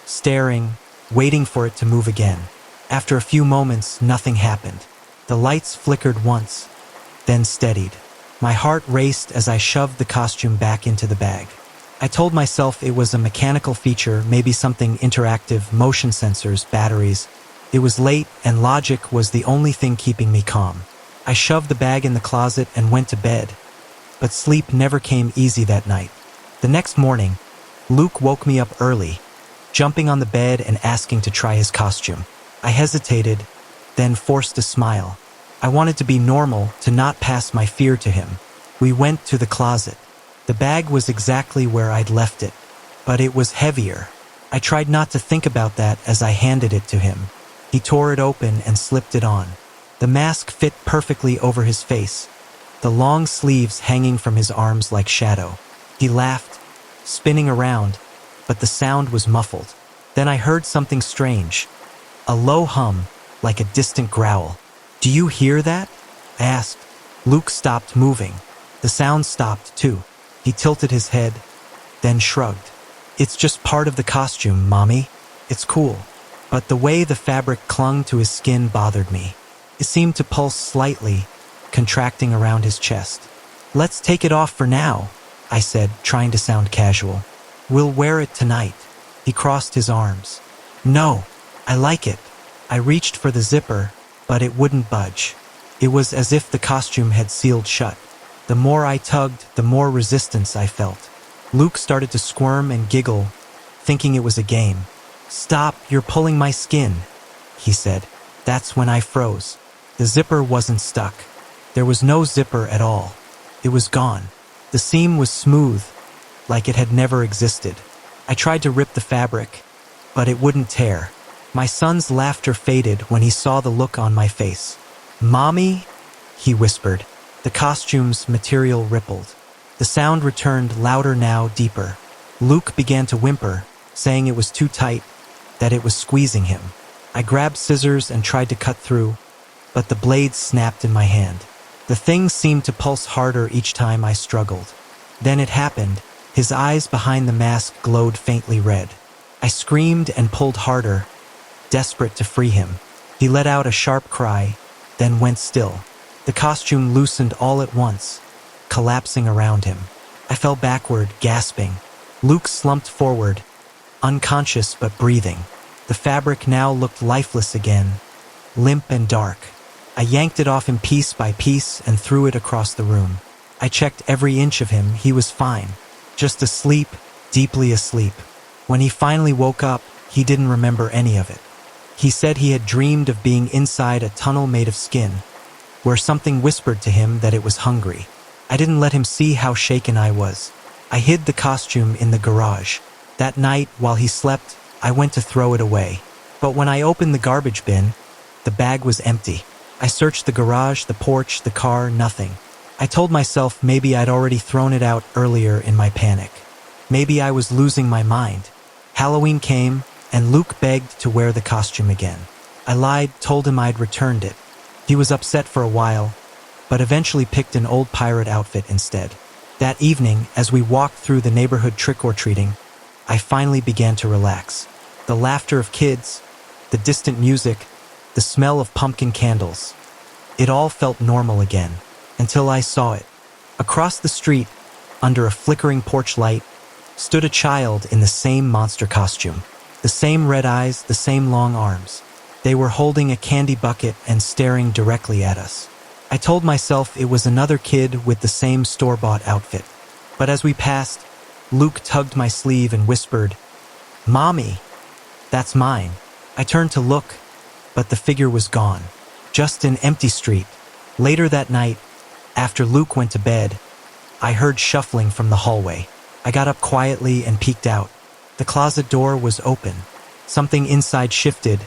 staring, waiting for it to move again. After a few moments, nothing happened. The lights flickered once, then steadied. My heart raced as I shoved the costume back into the bag. I told myself it was a mechanical feature, maybe something interactive, motion sensors, batteries. It was late, and logic was the only thing keeping me calm. I shoved the bag in the closet and went to bed. But sleep never came easy that night. The next morning, Luke woke me up early, jumping on the bed and asking to try his costume. I hesitated, then forced a smile. I wanted to be normal, to not pass my fear to him. We went to the closet. The bag was exactly where I'd left it, but it was heavier. I tried not to think about that as I handed it to him. He tore it open and slipped it on. The mask fit perfectly over his face, the long sleeves hanging from his arms like shadow. He laughed, spinning around, but the sound was muffled. Then I heard something strange, a low hum, like a distant growl. "Do you hear that?" I asked. Luke stopped moving. The sound stopped too. He tilted his head, then shrugged. "It's just part of the costume, Mommy. It's cool." But the way the fabric clung to his skin bothered me. It seemed to pulse slightly, contracting around his chest. "Let's take it off for now," I said, trying to sound casual. "We'll wear it tonight." He crossed his arms. "No, I like it." I reached for the zipper, but it wouldn't budge. It was as if the costume had sealed shut. The more I tugged, the more resistance I felt. Luke started to squirm and giggle, thinking it was a game. "Stop, you're pulling my skin," he said. That's when I froze. The zipper wasn't stuck. There was no zipper at all. It was gone. The seam was smooth, like it had never existed. I tried to rip the fabric, but it wouldn't tear. My son's laughter faded when he saw the look on my face. "Mommy?" he whispered. The costume's material rippled. The sound returned, louder now, deeper. Luke began to whimper, saying it was too tight, that it was squeezing him. I grabbed scissors and tried to cut through, but the blades snapped in my hand. The thing seemed to pulse harder each time I struggled. Then it happened. His eyes behind the mask glowed faintly red. I screamed and pulled harder, desperate to free him. He let out a sharp cry, then went still. The costume loosened all at once, collapsing around him. I fell backward, gasping. Luke slumped forward, unconscious but breathing. The fabric now looked lifeless again, limp and dark. I yanked it off him piece by piece and threw it across the room. I checked every inch of him. He was fine, just asleep, deeply asleep. When he finally woke up, he didn't remember any of it. He said he had dreamed of being inside a tunnel made of skin, where something whispered to him that it was hungry. I didn't let him see how shaken I was. I hid the costume in the garage. That night, while he slept, I went to throw it away. But when I opened the garbage bin, the bag was empty. I searched the garage, the porch, the car, nothing. I told myself maybe I'd already thrown it out earlier in my panic. Maybe I was losing my mind. Halloween came, and Luke begged to wear the costume again. I lied, told him I'd returned it. He was upset for a while, but eventually picked an old pirate outfit instead. That evening, as we walked through the neighborhood trick-or-treating, I finally began to relax. The laughter of kids, the distant music, the smell of pumpkin candles. It all felt normal again, until I saw it. Across the street, under a flickering porch light, stood a child in the same monster costume. The same red eyes, the same long arms. They were holding a candy bucket and staring directly at us. I told myself it was another kid with the same store-bought outfit. But as we passed, Luke tugged my sleeve and whispered, "Mommy, that's mine." I turned to look, but the figure was gone. Just an empty street. Later that night, after Luke went to bed, I heard shuffling from the hallway. I got up quietly and peeked out. The closet door was open. Something inside shifted,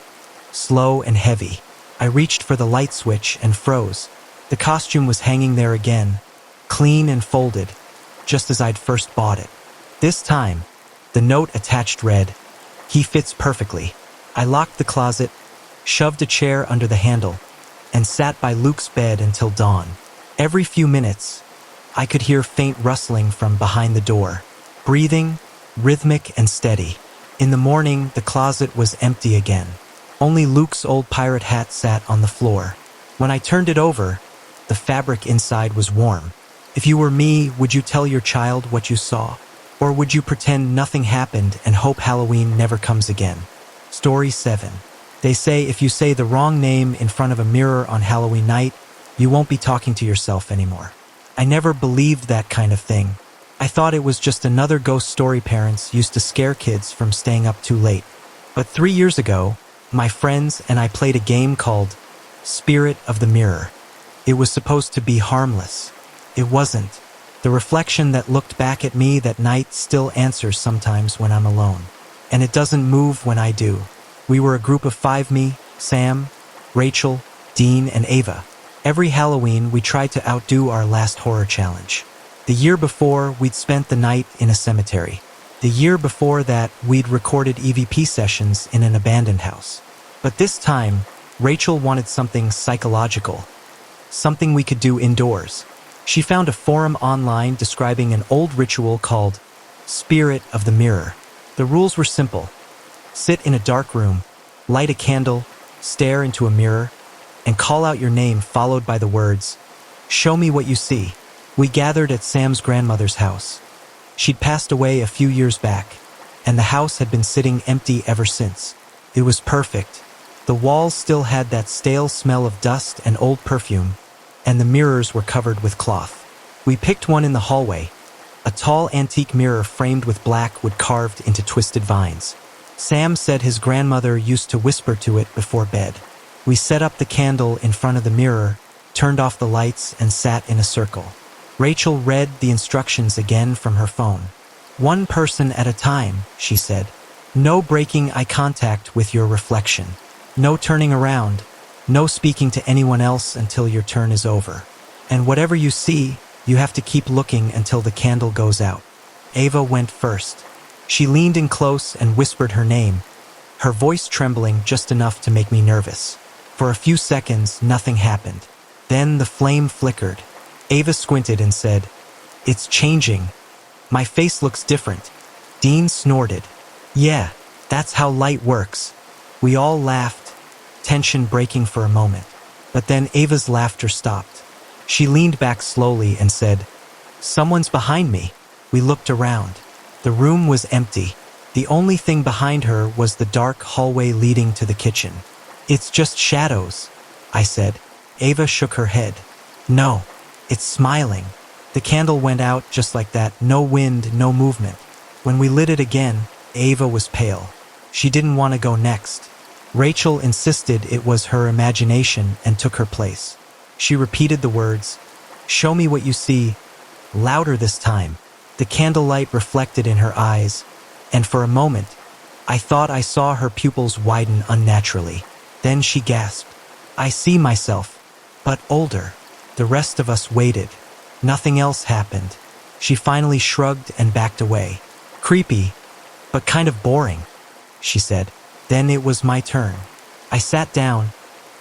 slow and heavy. I reached for the light switch and froze. The costume was hanging there again, clean and folded, just as I'd first bought it. This time, the note attached read, "He fits perfectly." I locked the closet, shoved a chair under the handle, and sat by Luke's bed until dawn. Every few minutes, I could hear faint rustling from behind the door, breathing, rhythmic and steady. In the morning, the closet was empty again. Only Luke's old pirate hat sat on the floor. When I turned it over, the fabric inside was warm. If you were me, would you tell your child what you saw? Or would you pretend nothing happened and hope Halloween never comes again? Story 7. They say if you say the wrong name in front of a mirror on Halloween night, you won't be talking to yourself anymore. I never believed that kind of thing. I thought it was just another ghost story parents used to scare kids from staying up too late. But 3 years ago, my friends and I played a game called Spirit of the Mirror. It was supposed to be harmless. It wasn't. The reflection that looked back at me that night still answers sometimes when I'm alone. And it doesn't move when I do. We were a group of 5, me, Sam, Rachel, Dean, and Ava. Every Halloween, we tried to outdo our last horror challenge. The year before, we'd spent the night in a cemetery. The year before that, we'd recorded EVP sessions in an abandoned house. But this time, Rachel wanted something psychological, something we could do indoors. She found a forum online describing an old ritual called Spirit of the Mirror. The rules were simple. Sit in a dark room, light a candle, stare into a mirror, and call out your name followed by the words, "Show me what you see." We gathered at Sam's grandmother's house. She'd passed away a few years back, and the house had been sitting empty ever since. It was perfect. The walls still had that stale smell of dust and old perfume, and the mirrors were covered with cloth. We picked one in the hallway, a tall antique mirror framed with black wood carved into twisted vines. Sam said his grandmother used to whisper to it before bed. We set up the candle in front of the mirror, turned off the lights, and sat in a circle. Rachel read the instructions again from her phone. "One person at a time," she said. "No breaking eye contact with your reflection. No turning around. No speaking to anyone else until your turn is over. And whatever you see, you have to keep looking until the candle goes out." Ava went first. She leaned in close and whispered her name, her voice trembling just enough to make me nervous. For a few seconds, nothing happened. Then the flame flickered. Ava squinted and said, "It's changing. My face looks different." Dean snorted. "Yeah, that's how light works." We all laughed, tension breaking for a moment. But then Ava's laughter stopped. She leaned back slowly and said, "Someone's behind me." We looked around. The room was empty. The only thing behind her was the dark hallway leading to the kitchen. "It's just shadows," I said. Ava shook her head. "No, it's smiling." The candle went out just like that, no wind, no movement. When we lit it again, Ava was pale. She didn't want to go next. Rachel insisted it was her imagination and took her place. She repeated the words, "Show me what you see," louder this time. The candlelight reflected in her eyes, and for a moment, I thought I saw her pupils widen unnaturally. Then she gasped, "I see myself, but older." The rest of us waited. Nothing else happened. She finally shrugged and backed away. "Creepy, but kind of boring," she said. Then it was my turn. I sat down,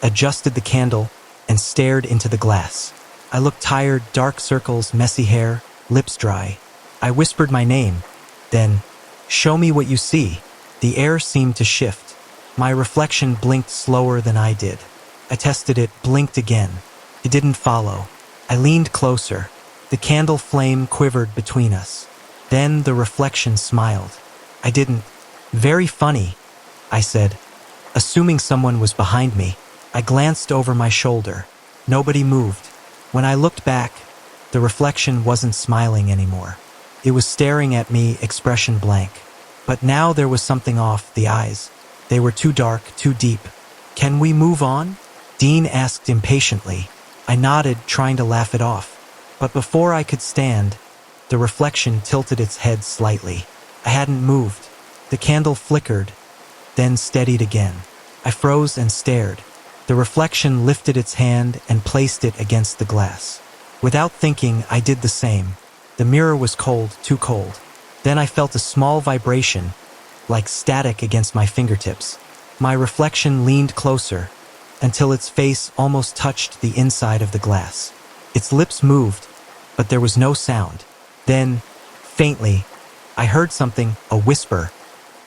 adjusted the candle, and stared into the glass. I looked tired, dark circles, messy hair, lips dry. I whispered my name. Then, "Show me what you see." The air seemed to shift. My reflection blinked slower than I did. I tested it, blinked again. It didn't follow. I leaned closer. The candle flame quivered between us. Then the reflection smiled. I didn't. "Very funny," I said, assuming someone was behind me. I glanced over my shoulder. Nobody moved. When I looked back, the reflection wasn't smiling anymore. It was staring at me, expression blank. But now there was something off, the eyes. They were too dark, too deep. Can we move on? Dean asked impatiently. I nodded, trying to laugh it off. But before I could stand, the reflection tilted its head slightly. I hadn't moved. The candle flickered, then steadied again. I froze and stared. The reflection lifted its hand and placed it against the glass. Without thinking, I did the same. The mirror was cold, too cold. Then I felt a small vibration, like static against my fingertips. My reflection leaned closer, until its face almost touched the inside of the glass. Its lips moved, but there was no sound. Then, faintly, I heard something, a whisper,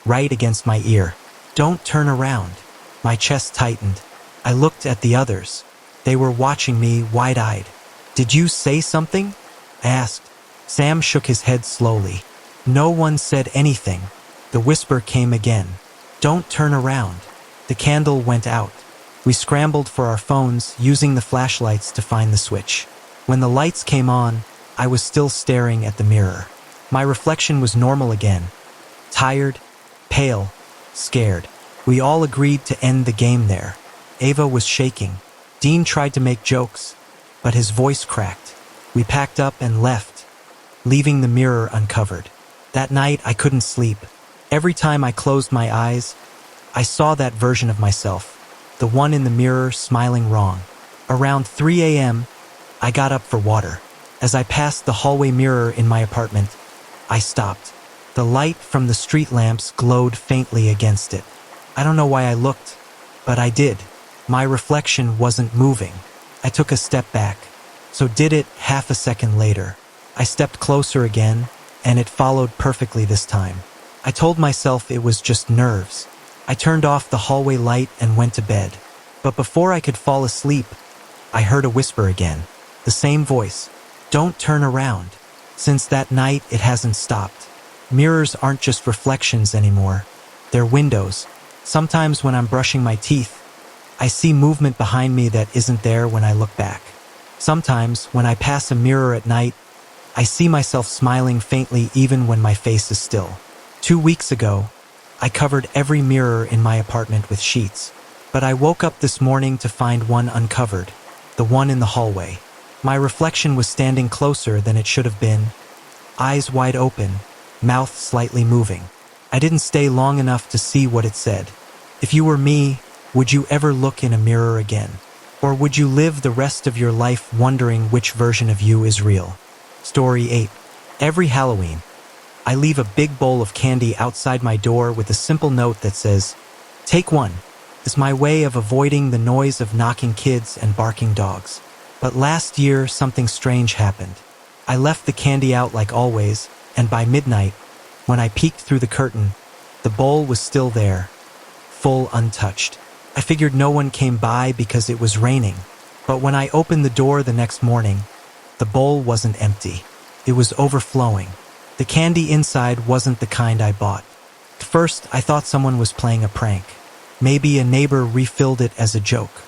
right against my ear. Don't turn around. My chest tightened. I looked at the others. They were watching me, wide-eyed. Did you say something? I asked. Sam shook his head slowly. No one said anything. The whisper came again. Don't turn around. The candle went out. We scrambled for our phones, using the flashlights to find the switch. When the lights came on, I was still staring at the mirror. My reflection was normal again. Tired, pale, scared. We all agreed to end the game there. Ava was shaking. Dean tried to make jokes, but his voice cracked. We packed up and left, leaving the mirror uncovered. That night, I couldn't sleep. Every time I closed my eyes, I saw that version of myself, the one in the mirror smiling wrong. Around 3 a.m., I got up for water. As I passed the hallway mirror in my apartment, I stopped. The light from the street lamps glowed faintly against it. I don't know why I looked, but I did. My reflection wasn't moving. I took a step back, so did it half a second later. I stepped closer again, and it followed perfectly this time. I told myself it was just nerves. I turned off the hallway light and went to bed. But before I could fall asleep, I heard a whisper again. The same voice. Don't turn around. Since that night, it hasn't stopped. Mirrors aren't just reflections anymore. They're windows. Sometimes when I'm brushing my teeth, I see movement behind me that isn't there when I look back. Sometimes, when I pass a mirror at night, I see myself smiling faintly even when my face is still. 2 weeks ago, I covered every mirror in my apartment with sheets. But I woke up this morning to find one uncovered, the one in the hallway. My reflection was standing closer than it should have been, eyes wide open, mouth slightly moving. I didn't stay long enough to see what it said. If you were me, would you ever look in a mirror again? Or would you live the rest of your life wondering which version of you is real? Story 8. Every Halloween, I leave a big bowl of candy outside my door with a simple note that says, "Take one." It's my way of avoiding the noise of knocking kids and barking dogs. But last year, something strange happened. I left the candy out like always, and by midnight, when I peeked through the curtain, the bowl was still there, full untouched. I figured no one came by because it was raining. But when I opened the door the next morning, the bowl wasn't empty. It was overflowing. The candy inside wasn't the kind I bought. At first, I thought someone was playing a prank. Maybe a neighbor refilled it as a joke.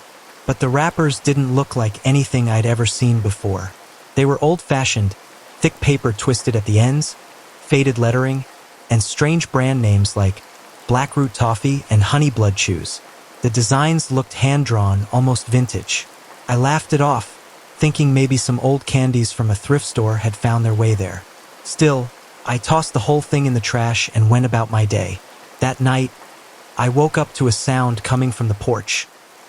But the wrappers didn't look like anything I'd ever seen before. They were old-fashioned, thick paper twisted at the ends, faded lettering, and strange brand names like Blackroot Toffee and Honey Blood Chews. The designs looked hand-drawn, almost vintage. I laughed it off, thinking maybe some old candies from a thrift store had found their way there. Still, I tossed the whole thing in the trash and went about my day. That night, I woke up to a sound coming from the porch.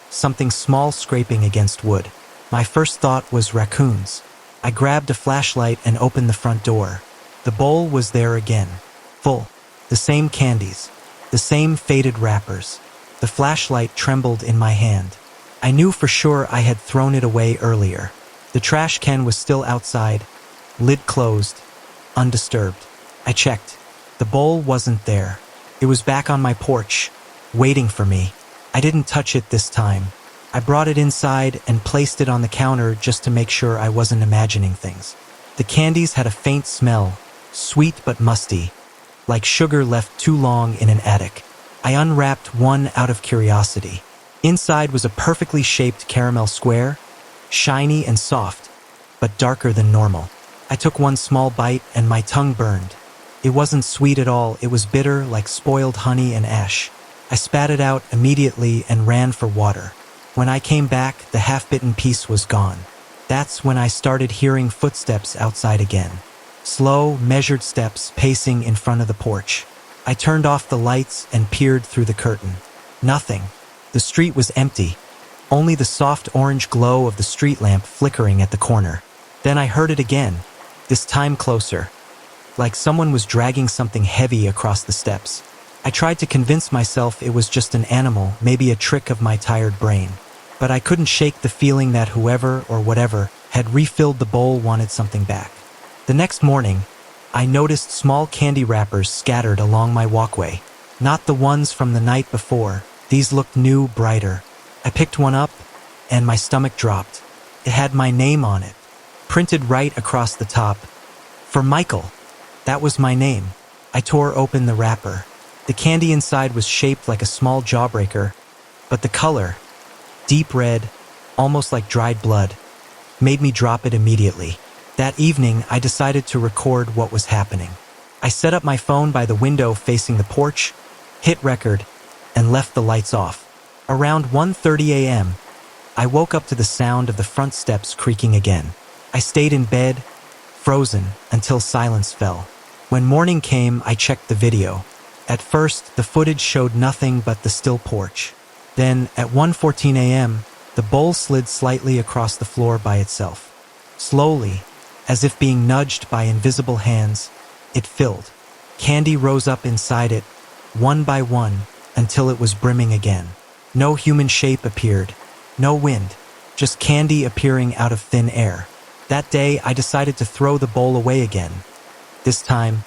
Something small scraping against wood. My first thought was raccoons. I grabbed a flashlight and opened the front door. The bowl was there again, full. The same candies, the same faded wrappers. The flashlight trembled in my hand. I knew for sure I had thrown it away earlier. The trash can was still outside, lid closed, undisturbed. I checked. The bowl wasn't there. It was back on my porch, waiting for me. I didn't touch it this time. I brought it inside and placed it on the counter just to make sure I wasn't imagining things. The candies had a faint smell, sweet but musty, like sugar left too long in an attic. I unwrapped one out of curiosity. Inside was a perfectly shaped caramel square, shiny and soft, but darker than normal. I took one small bite and my tongue burned. It wasn't sweet at all, it was bitter like spoiled honey and ash. I spat it out immediately and ran for water. When I came back, the half-bitten piece was gone. That's when I started hearing footsteps outside again. Slow, measured steps pacing in front of the porch. I turned off the lights and peered through the curtain. Nothing. The street was empty. Only the soft orange glow of the street lamp flickering at the corner. Then I heard it again, this time closer. Like someone was dragging something heavy across the steps. I tried to convince myself it was just an animal, maybe a trick of my tired brain. But I couldn't shake the feeling that whoever or whatever had refilled the bowl wanted something back. The next morning, I noticed small candy wrappers scattered along my walkway. Not the ones from the night before. These looked new, brighter. I picked one up, and my stomach dropped. It had my name on it, printed right across the top. For Michael. That was my name. I tore open the wrapper. The candy inside was shaped like a small jawbreaker, but the color, deep red, almost like dried blood, made me drop it immediately. That evening, I decided to record what was happening. I set up my phone by the window facing the porch, hit record, and left the lights off. Around 1:30 a.m., I woke up to the sound of the front steps creaking again. I stayed in bed, frozen, until silence fell. When morning came, I checked the video. At first, the footage showed nothing but the still porch. Then, at 1:14 a.m., the bowl slid slightly across the floor by itself. Slowly, as if being nudged by invisible hands, it filled. Candy rose up inside it, one by one, until it was brimming again. No human shape appeared, no wind, just candy appearing out of thin air. That day, I decided to throw the bowl away again. This time,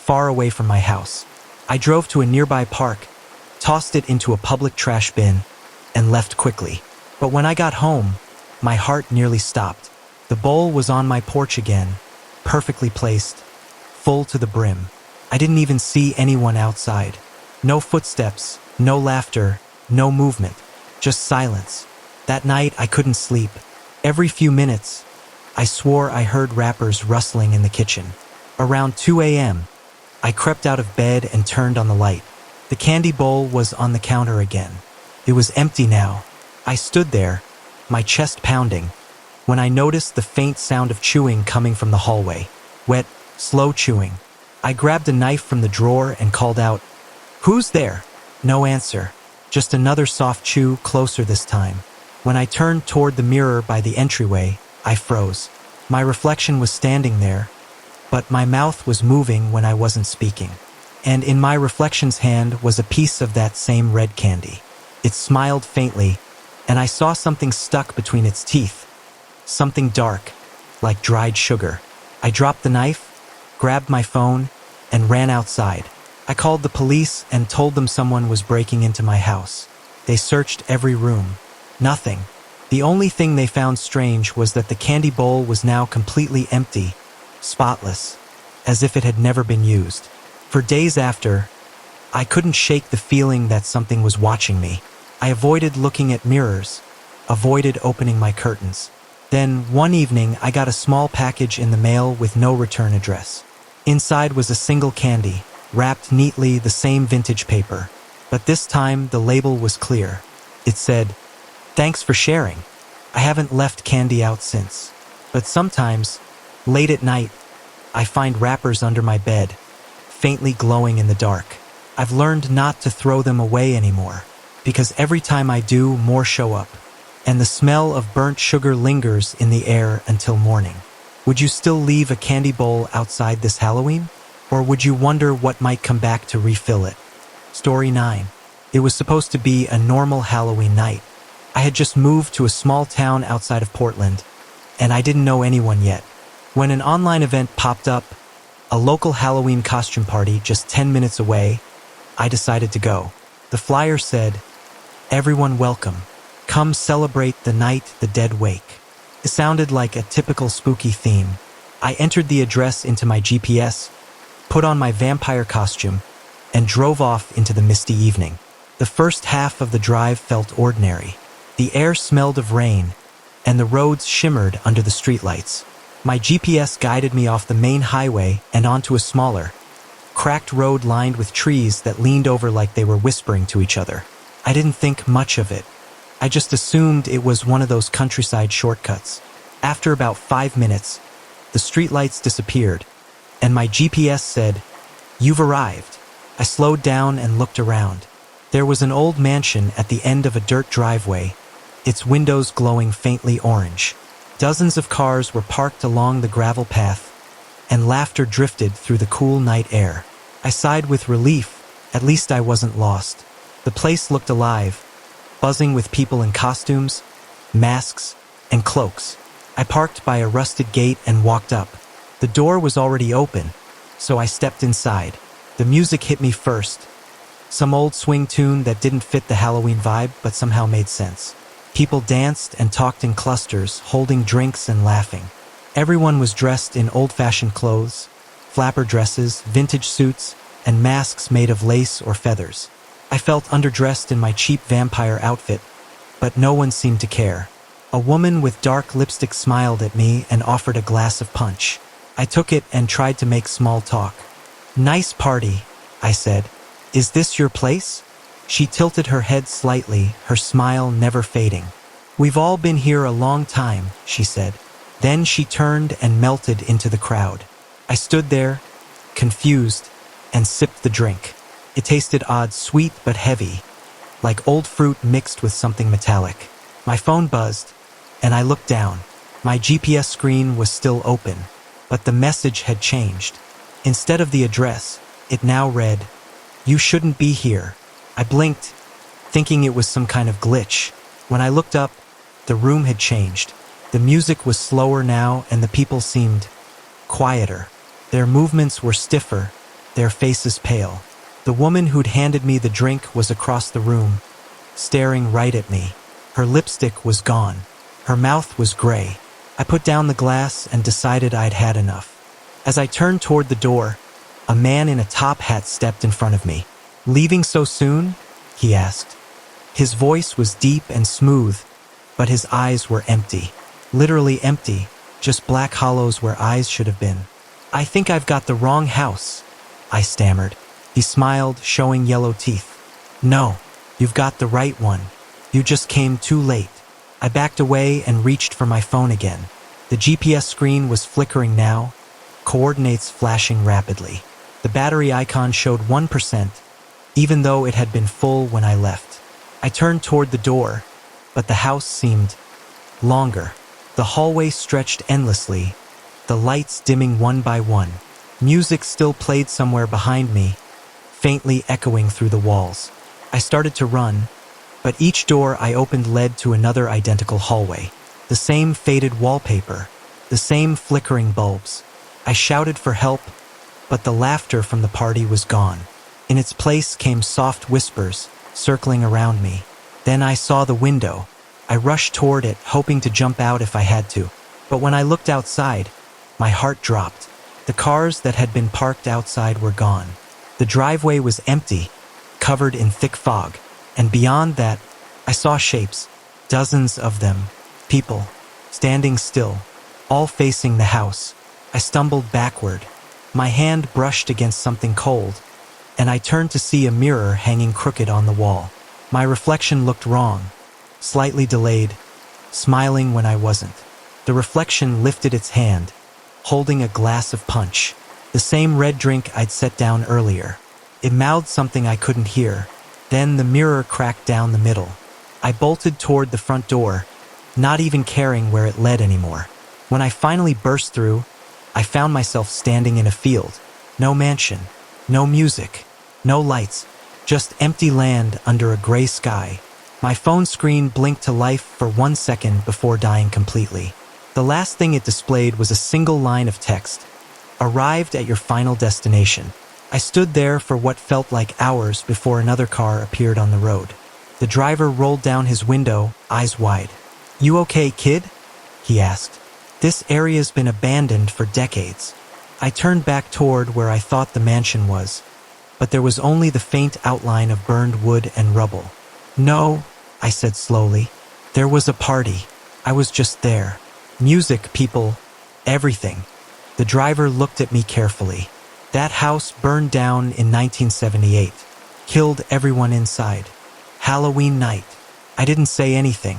far away from my house. I drove to a nearby park, tossed it into a public trash bin, and left quickly. But when I got home, my heart nearly stopped. The bowl was on my porch again, perfectly placed, full to the brim. I didn't even see anyone outside. No footsteps, no laughter, no movement, just silence. That night, I couldn't sleep. Every few minutes, I swore I heard wrappers rustling in the kitchen. Around 2 a.m., I crept out of bed and turned on the light. The candy bowl was on the counter again. It was empty now. I stood there, my chest pounding, when I noticed the faint sound of chewing coming from the hallway. Wet, slow chewing. I grabbed a knife from the drawer and called out, "Who's there?" No answer. Just another soft chew, closer this time. When I turned toward the mirror by the entryway, I froze. My reflection was standing there, but my mouth was moving when I wasn't speaking. And in my reflection's hand was a piece of that same red candy. It smiled faintly, and I saw something stuck between its teeth. Something dark, like dried sugar. I dropped the knife, grabbed my phone, and ran outside. I called the police and told them someone was breaking into my house. They searched every room. Nothing. The only thing they found strange was that the candy bowl was now completely empty, spotless, as if it had never been used. For days after, I couldn't shake the feeling that something was watching me. I avoided looking at mirrors, avoided opening my curtains. Then, one evening, I got a small package in the mail with no return address. Inside was a single candy, wrapped neatly, the same vintage paper. But this time, the label was clear. It said, "Thanks for sharing. I haven't left candy out since. But sometimes, late at night, I find wrappers under my bed, faintly glowing in the dark. I've learned not to throw them away anymore, because every time I do, more show up. And the smell of burnt sugar lingers in the air until morning." Would you still leave a candy bowl outside this Halloween? Or would you wonder what might come back to refill it? Story 9. It was supposed to be a normal Halloween night. I had just moved to a small town outside of Portland, and I didn't know anyone yet. When an online event popped up, a local Halloween costume party just 10 minutes away, I decided to go. The flyer said, "Everyone welcome. Come celebrate the night the dead wake." It sounded like a typical spooky theme. I entered the address into my GPS, put on my vampire costume, and drove off into the misty evening. The first half of the drive felt ordinary. The air smelled of rain, and the roads shimmered under the streetlights. My GPS guided me off the main highway and onto a smaller, cracked road lined with trees that leaned over like they were whispering to each other. I didn't think much of it. I just assumed it was one of those countryside shortcuts. After about 5 minutes, the streetlights disappeared, and my GPS said, "You've arrived." I slowed down and looked around. There was an old mansion at the end of a dirt driveway, its windows glowing faintly orange. Dozens of cars were parked along the gravel path, and laughter drifted through the cool night air. I sighed with relief. At least I wasn't lost. The place looked alive, buzzing with people in costumes, masks, and cloaks. I parked by a rusted gate and walked up. The door was already open, so I stepped inside. The music hit me first. Some old swing tune that didn't fit the Halloween vibe but somehow made sense. People danced and talked in clusters, holding drinks and laughing. Everyone was dressed in old-fashioned clothes, flapper dresses, vintage suits, and masks made of lace or feathers. I felt underdressed in my cheap vampire outfit, but no one seemed to care. A woman with dark lipstick smiled at me and offered a glass of punch. I took it and tried to make small talk. "Nice party," I said. "Is this your place?" She tilted her head slightly, her smile never fading. "We've all been here a long time," she said. Then she turned and melted into the crowd. I stood there, confused, and sipped the drink. It tasted odd, sweet but heavy, like old fruit mixed with something metallic. My phone buzzed, and I looked down. My GPS screen was still open, but the message had changed. Instead of the address, it now read, "You shouldn't be here." I blinked, thinking it was some kind of glitch. When I looked up, the room had changed. The music was slower now, and the people seemed quieter. Their movements were stiffer, their faces pale. The woman who'd handed me the drink was across the room, staring right at me. Her lipstick was gone. Her mouth was gray. I put down the glass and decided I'd had enough. As I turned toward the door, a man in a top hat stepped in front of me. "Leaving so soon?" he asked. His voice was deep and smooth, but his eyes were empty. Literally empty, just black hollows where eyes should have been. "I think I've got the wrong house," I stammered. He smiled, showing yellow teeth. "No, you've got the right one. You just came too late." I backed away and reached for my phone again. The GPS screen was flickering now, coordinates flashing rapidly. The battery icon showed 1%, even though it had been full when I left. I turned toward the door, but the house seemed longer. The hallway stretched endlessly, the lights dimming one by one. Music still played somewhere behind me, faintly echoing through the walls. I started to run, but each door I opened led to another identical hallway. The same faded wallpaper, the same flickering bulbs. I shouted for help, but the laughter from the party was gone. In its place came soft whispers, circling around me. Then I saw the window. I rushed toward it, hoping to jump out if I had to. But when I looked outside, my heart dropped. The cars that had been parked outside were gone. The driveway was empty, covered in thick fog. And beyond that, I saw shapes, dozens of them, people, standing still, all facing the house. I stumbled backward. My hand brushed against something cold, and I turned to see a mirror hanging crooked on the wall. My reflection looked wrong, slightly delayed, smiling when I wasn't. The reflection lifted its hand, holding a glass of punch, the same red drink I'd set down earlier. It mouthed something I couldn't hear. Then the mirror cracked down the middle. I bolted toward the front door, not even caring where it led anymore. When I finally burst through, I found myself standing in a field. No mansion, no music, no lights, just empty land under a gray sky. My phone screen blinked to life for 1 second before dying completely. The last thing it displayed was a single line of text. "Arrived at your final destination." I stood there for what felt like hours before another car appeared on the road. The driver rolled down his window, eyes wide. "You okay, kid?" he asked. "This area's been abandoned for decades." I turned back toward where I thought the mansion was, but there was only the faint outline of burned wood and rubble. "No," I said slowly. "There was a party. I was just there. Music, people, everything." The driver looked at me carefully. That house burned down in 1978. Killed everyone inside. Halloween night. I didn't say anything.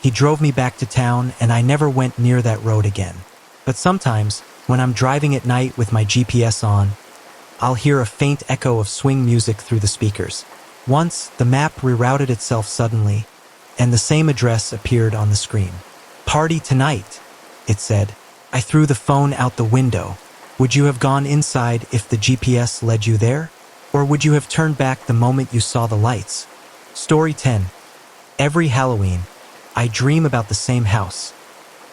He drove me back to town and I never went near that road again. But sometimes, when I'm driving at night with my GPS on, I'll hear a faint echo of swing music through the speakers. Once, the map rerouted itself suddenly, and the same address appeared on the screen. "Party tonight," it said. I threw the phone out the window. Would you have gone inside if the GPS led you there? Or would you have turned back the moment you saw the lights? Story 10. Every Halloween, I dream about the same house.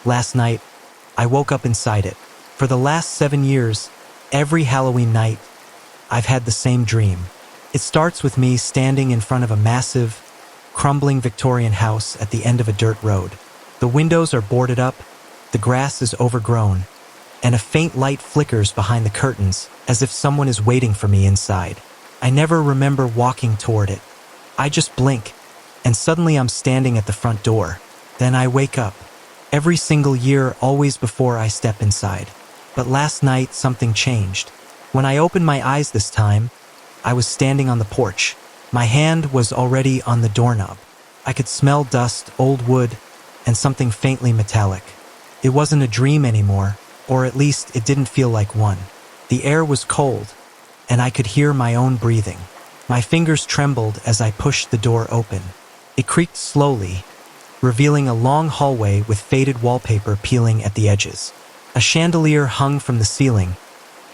Last night, I woke up inside it. For the last 7 years, every Halloween night, I've had the same dream. It starts with me standing in front of a massive, crumbling Victorian house at the end of a dirt road. The windows are boarded up, the grass is overgrown, and a faint light flickers behind the curtains as if someone is waiting for me inside. I never remember walking toward it. I just blink, and suddenly I'm standing at the front door. Then I wake up. Every single year, always before I step inside. But last night, something changed. When I opened my eyes this time, I was standing on the porch. My hand was already on the doorknob. I could smell dust, old wood, and something faintly metallic. It wasn't a dream anymore, or at least it didn't feel like one. The air was cold, and I could hear my own breathing. My fingers trembled as I pushed the door open. It creaked slowly, revealing a long hallway with faded wallpaper peeling at the edges. A chandelier hung from the ceiling,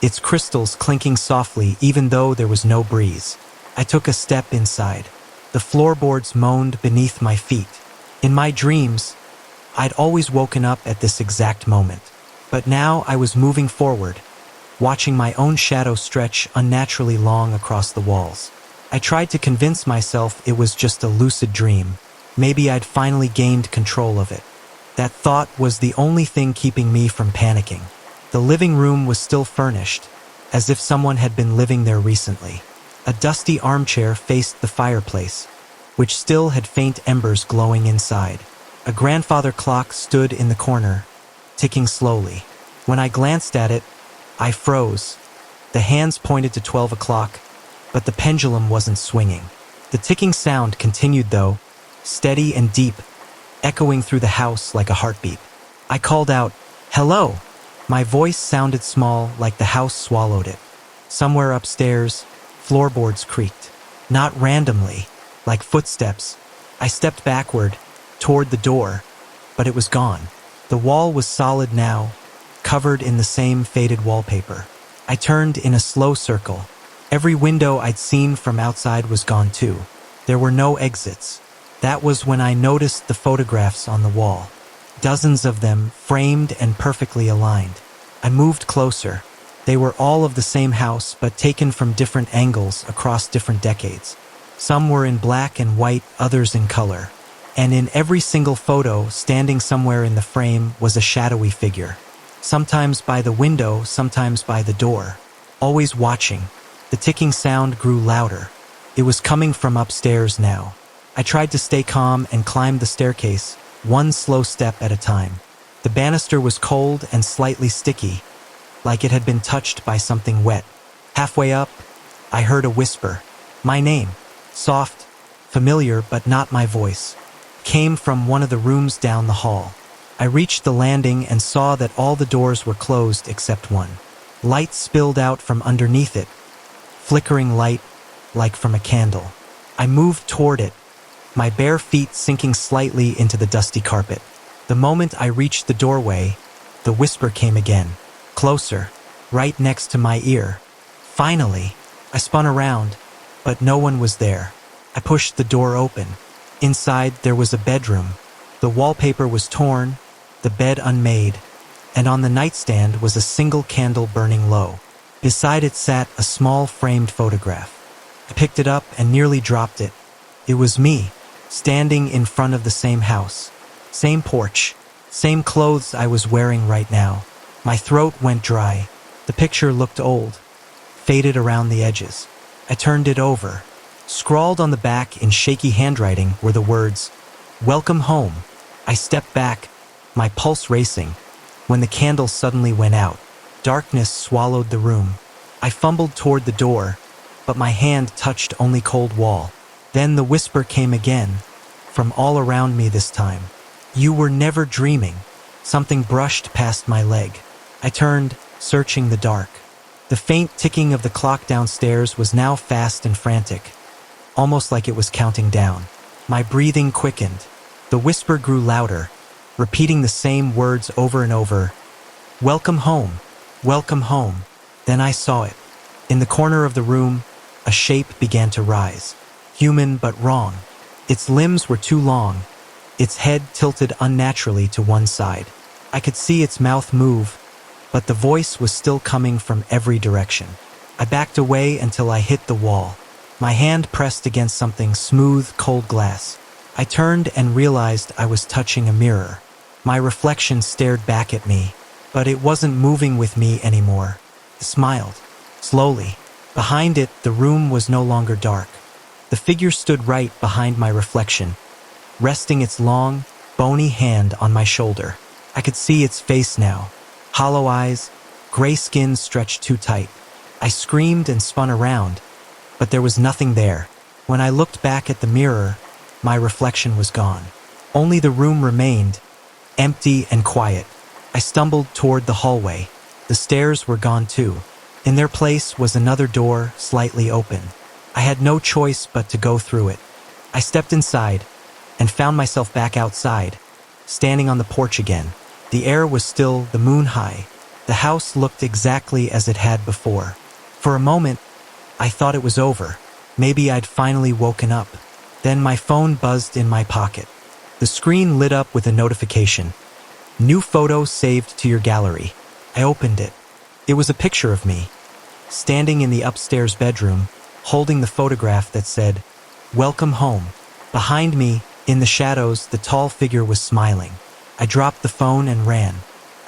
its crystals clinking softly even though there was no breeze. I took a step inside. The floorboards moaned beneath my feet. In my dreams, I'd always woken up at this exact moment. But now I was moving forward, watching my own shadow stretch unnaturally long across the walls. I tried to convince myself it was just a lucid dream. Maybe I'd finally gained control of it. That thought was the only thing keeping me from panicking. The living room was still furnished, as if someone had been living there recently. A dusty armchair faced the fireplace, which still had faint embers glowing inside. A grandfather clock stood in the corner, ticking slowly. When I glanced at it, I froze. The hands pointed to 12 o'clock, but the pendulum wasn't swinging. The ticking sound continued though, steady and deep, echoing through the house like a heartbeat. I called out, "Hello!" My voice sounded small, like the house swallowed it. Somewhere upstairs, floorboards creaked. Not randomly, like footsteps. I stepped backward, toward the door, but it was gone. The wall was solid now, covered in the same faded wallpaper. I turned in a slow circle. Every window I'd seen from outside was gone too. There were no exits. That was when I noticed the photographs on the wall. Dozens of them, framed and perfectly aligned. I moved closer. They were all of the same house, but taken from different angles across different decades. Some were in black and white, others in color. And in every single photo, standing somewhere in the frame, was a shadowy figure. Sometimes by the window, sometimes by the door. Always watching. The ticking sound grew louder. It was coming from upstairs now. I tried to stay calm and climbed the staircase, one slow step at a time. The banister was cold and slightly sticky, like it had been touched by something wet. Halfway up, I heard a whisper. My name, soft, familiar but not my voice, came from one of the rooms down the hall. I reached the landing and saw that all the doors were closed except one. Light spilled out from underneath it, flickering light like from a candle. I moved toward it, my bare feet sinking slightly into the dusty carpet. The moment I reached the doorway, the whisper came again, closer, right next to my ear. Finally, I spun around, but no one was there. I pushed the door open. Inside, there was a bedroom. The wallpaper was torn, the bed unmade, and on the nightstand was a single candle burning low. Beside it sat a small framed photograph. I picked it up and nearly dropped it. It was me, standing in front of the same house. Same porch, same clothes I was wearing right now. My throat went dry. The picture looked old, faded around the edges. I turned it over. Scrawled on the back in shaky handwriting were the words, "Welcome home." I stepped back, my pulse racing, when the candle suddenly went out. Darkness swallowed the room. I fumbled toward the door, but my hand touched only cold wall. Then the whisper came again, from all around me this time. You were never dreaming. Something brushed past my leg. I turned, searching the dark. The faint ticking of the clock downstairs was now fast and frantic, almost like it was counting down. My breathing quickened. The whisper grew louder, repeating the same words over and over. Welcome home. Welcome home. Then I saw it. In the corner of the room, a shape began to rise. Human but wrong. Its limbs were too long, its head tilted unnaturally to one side. I could see its mouth move, but the voice was still coming from every direction. I backed away until I hit the wall. My hand pressed against something smooth, cold glass. I turned and realized I was touching a mirror. My reflection stared back at me, but it wasn't moving with me anymore. It smiled, slowly. Behind it, the room was no longer dark. The figure stood right behind my reflection, resting its long, bony hand on my shoulder. I could see its face now. Hollow eyes, gray skin stretched too tight. I screamed and spun around, but there was nothing there. When I looked back at the mirror, my reflection was gone. Only the room remained, empty and quiet. I stumbled toward the hallway. The stairs were gone too. In their place was another door, slightly open. I had no choice but to go through it. I stepped inside and found myself back outside, standing on the porch again. The air was still, the moon high. The house looked exactly as it had before. For a moment, I thought it was over. Maybe I'd finally woken up. Then my phone buzzed in my pocket. The screen lit up with a notification. New photo saved to your gallery. I opened it. It was a picture of me, standing in the upstairs bedroom, holding the photograph that said, Welcome home. Behind me, in the shadows, the tall figure was smiling. I dropped the phone and ran.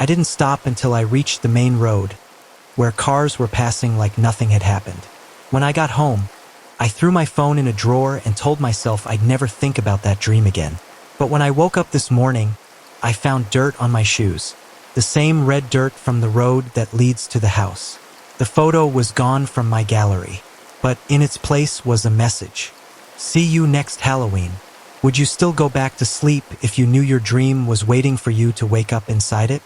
I didn't stop until I reached the main road, where cars were passing like nothing had happened. When I got home, I threw my phone in a drawer and told myself I'd never think about that dream again. But when I woke up this morning, I found dirt on my shoes. The same red dirt from the road that leads to the house. The photo was gone from my gallery, but in its place was a message. See you next Halloween. Would you still go back to sleep if you knew your dream was waiting for you to wake up inside it?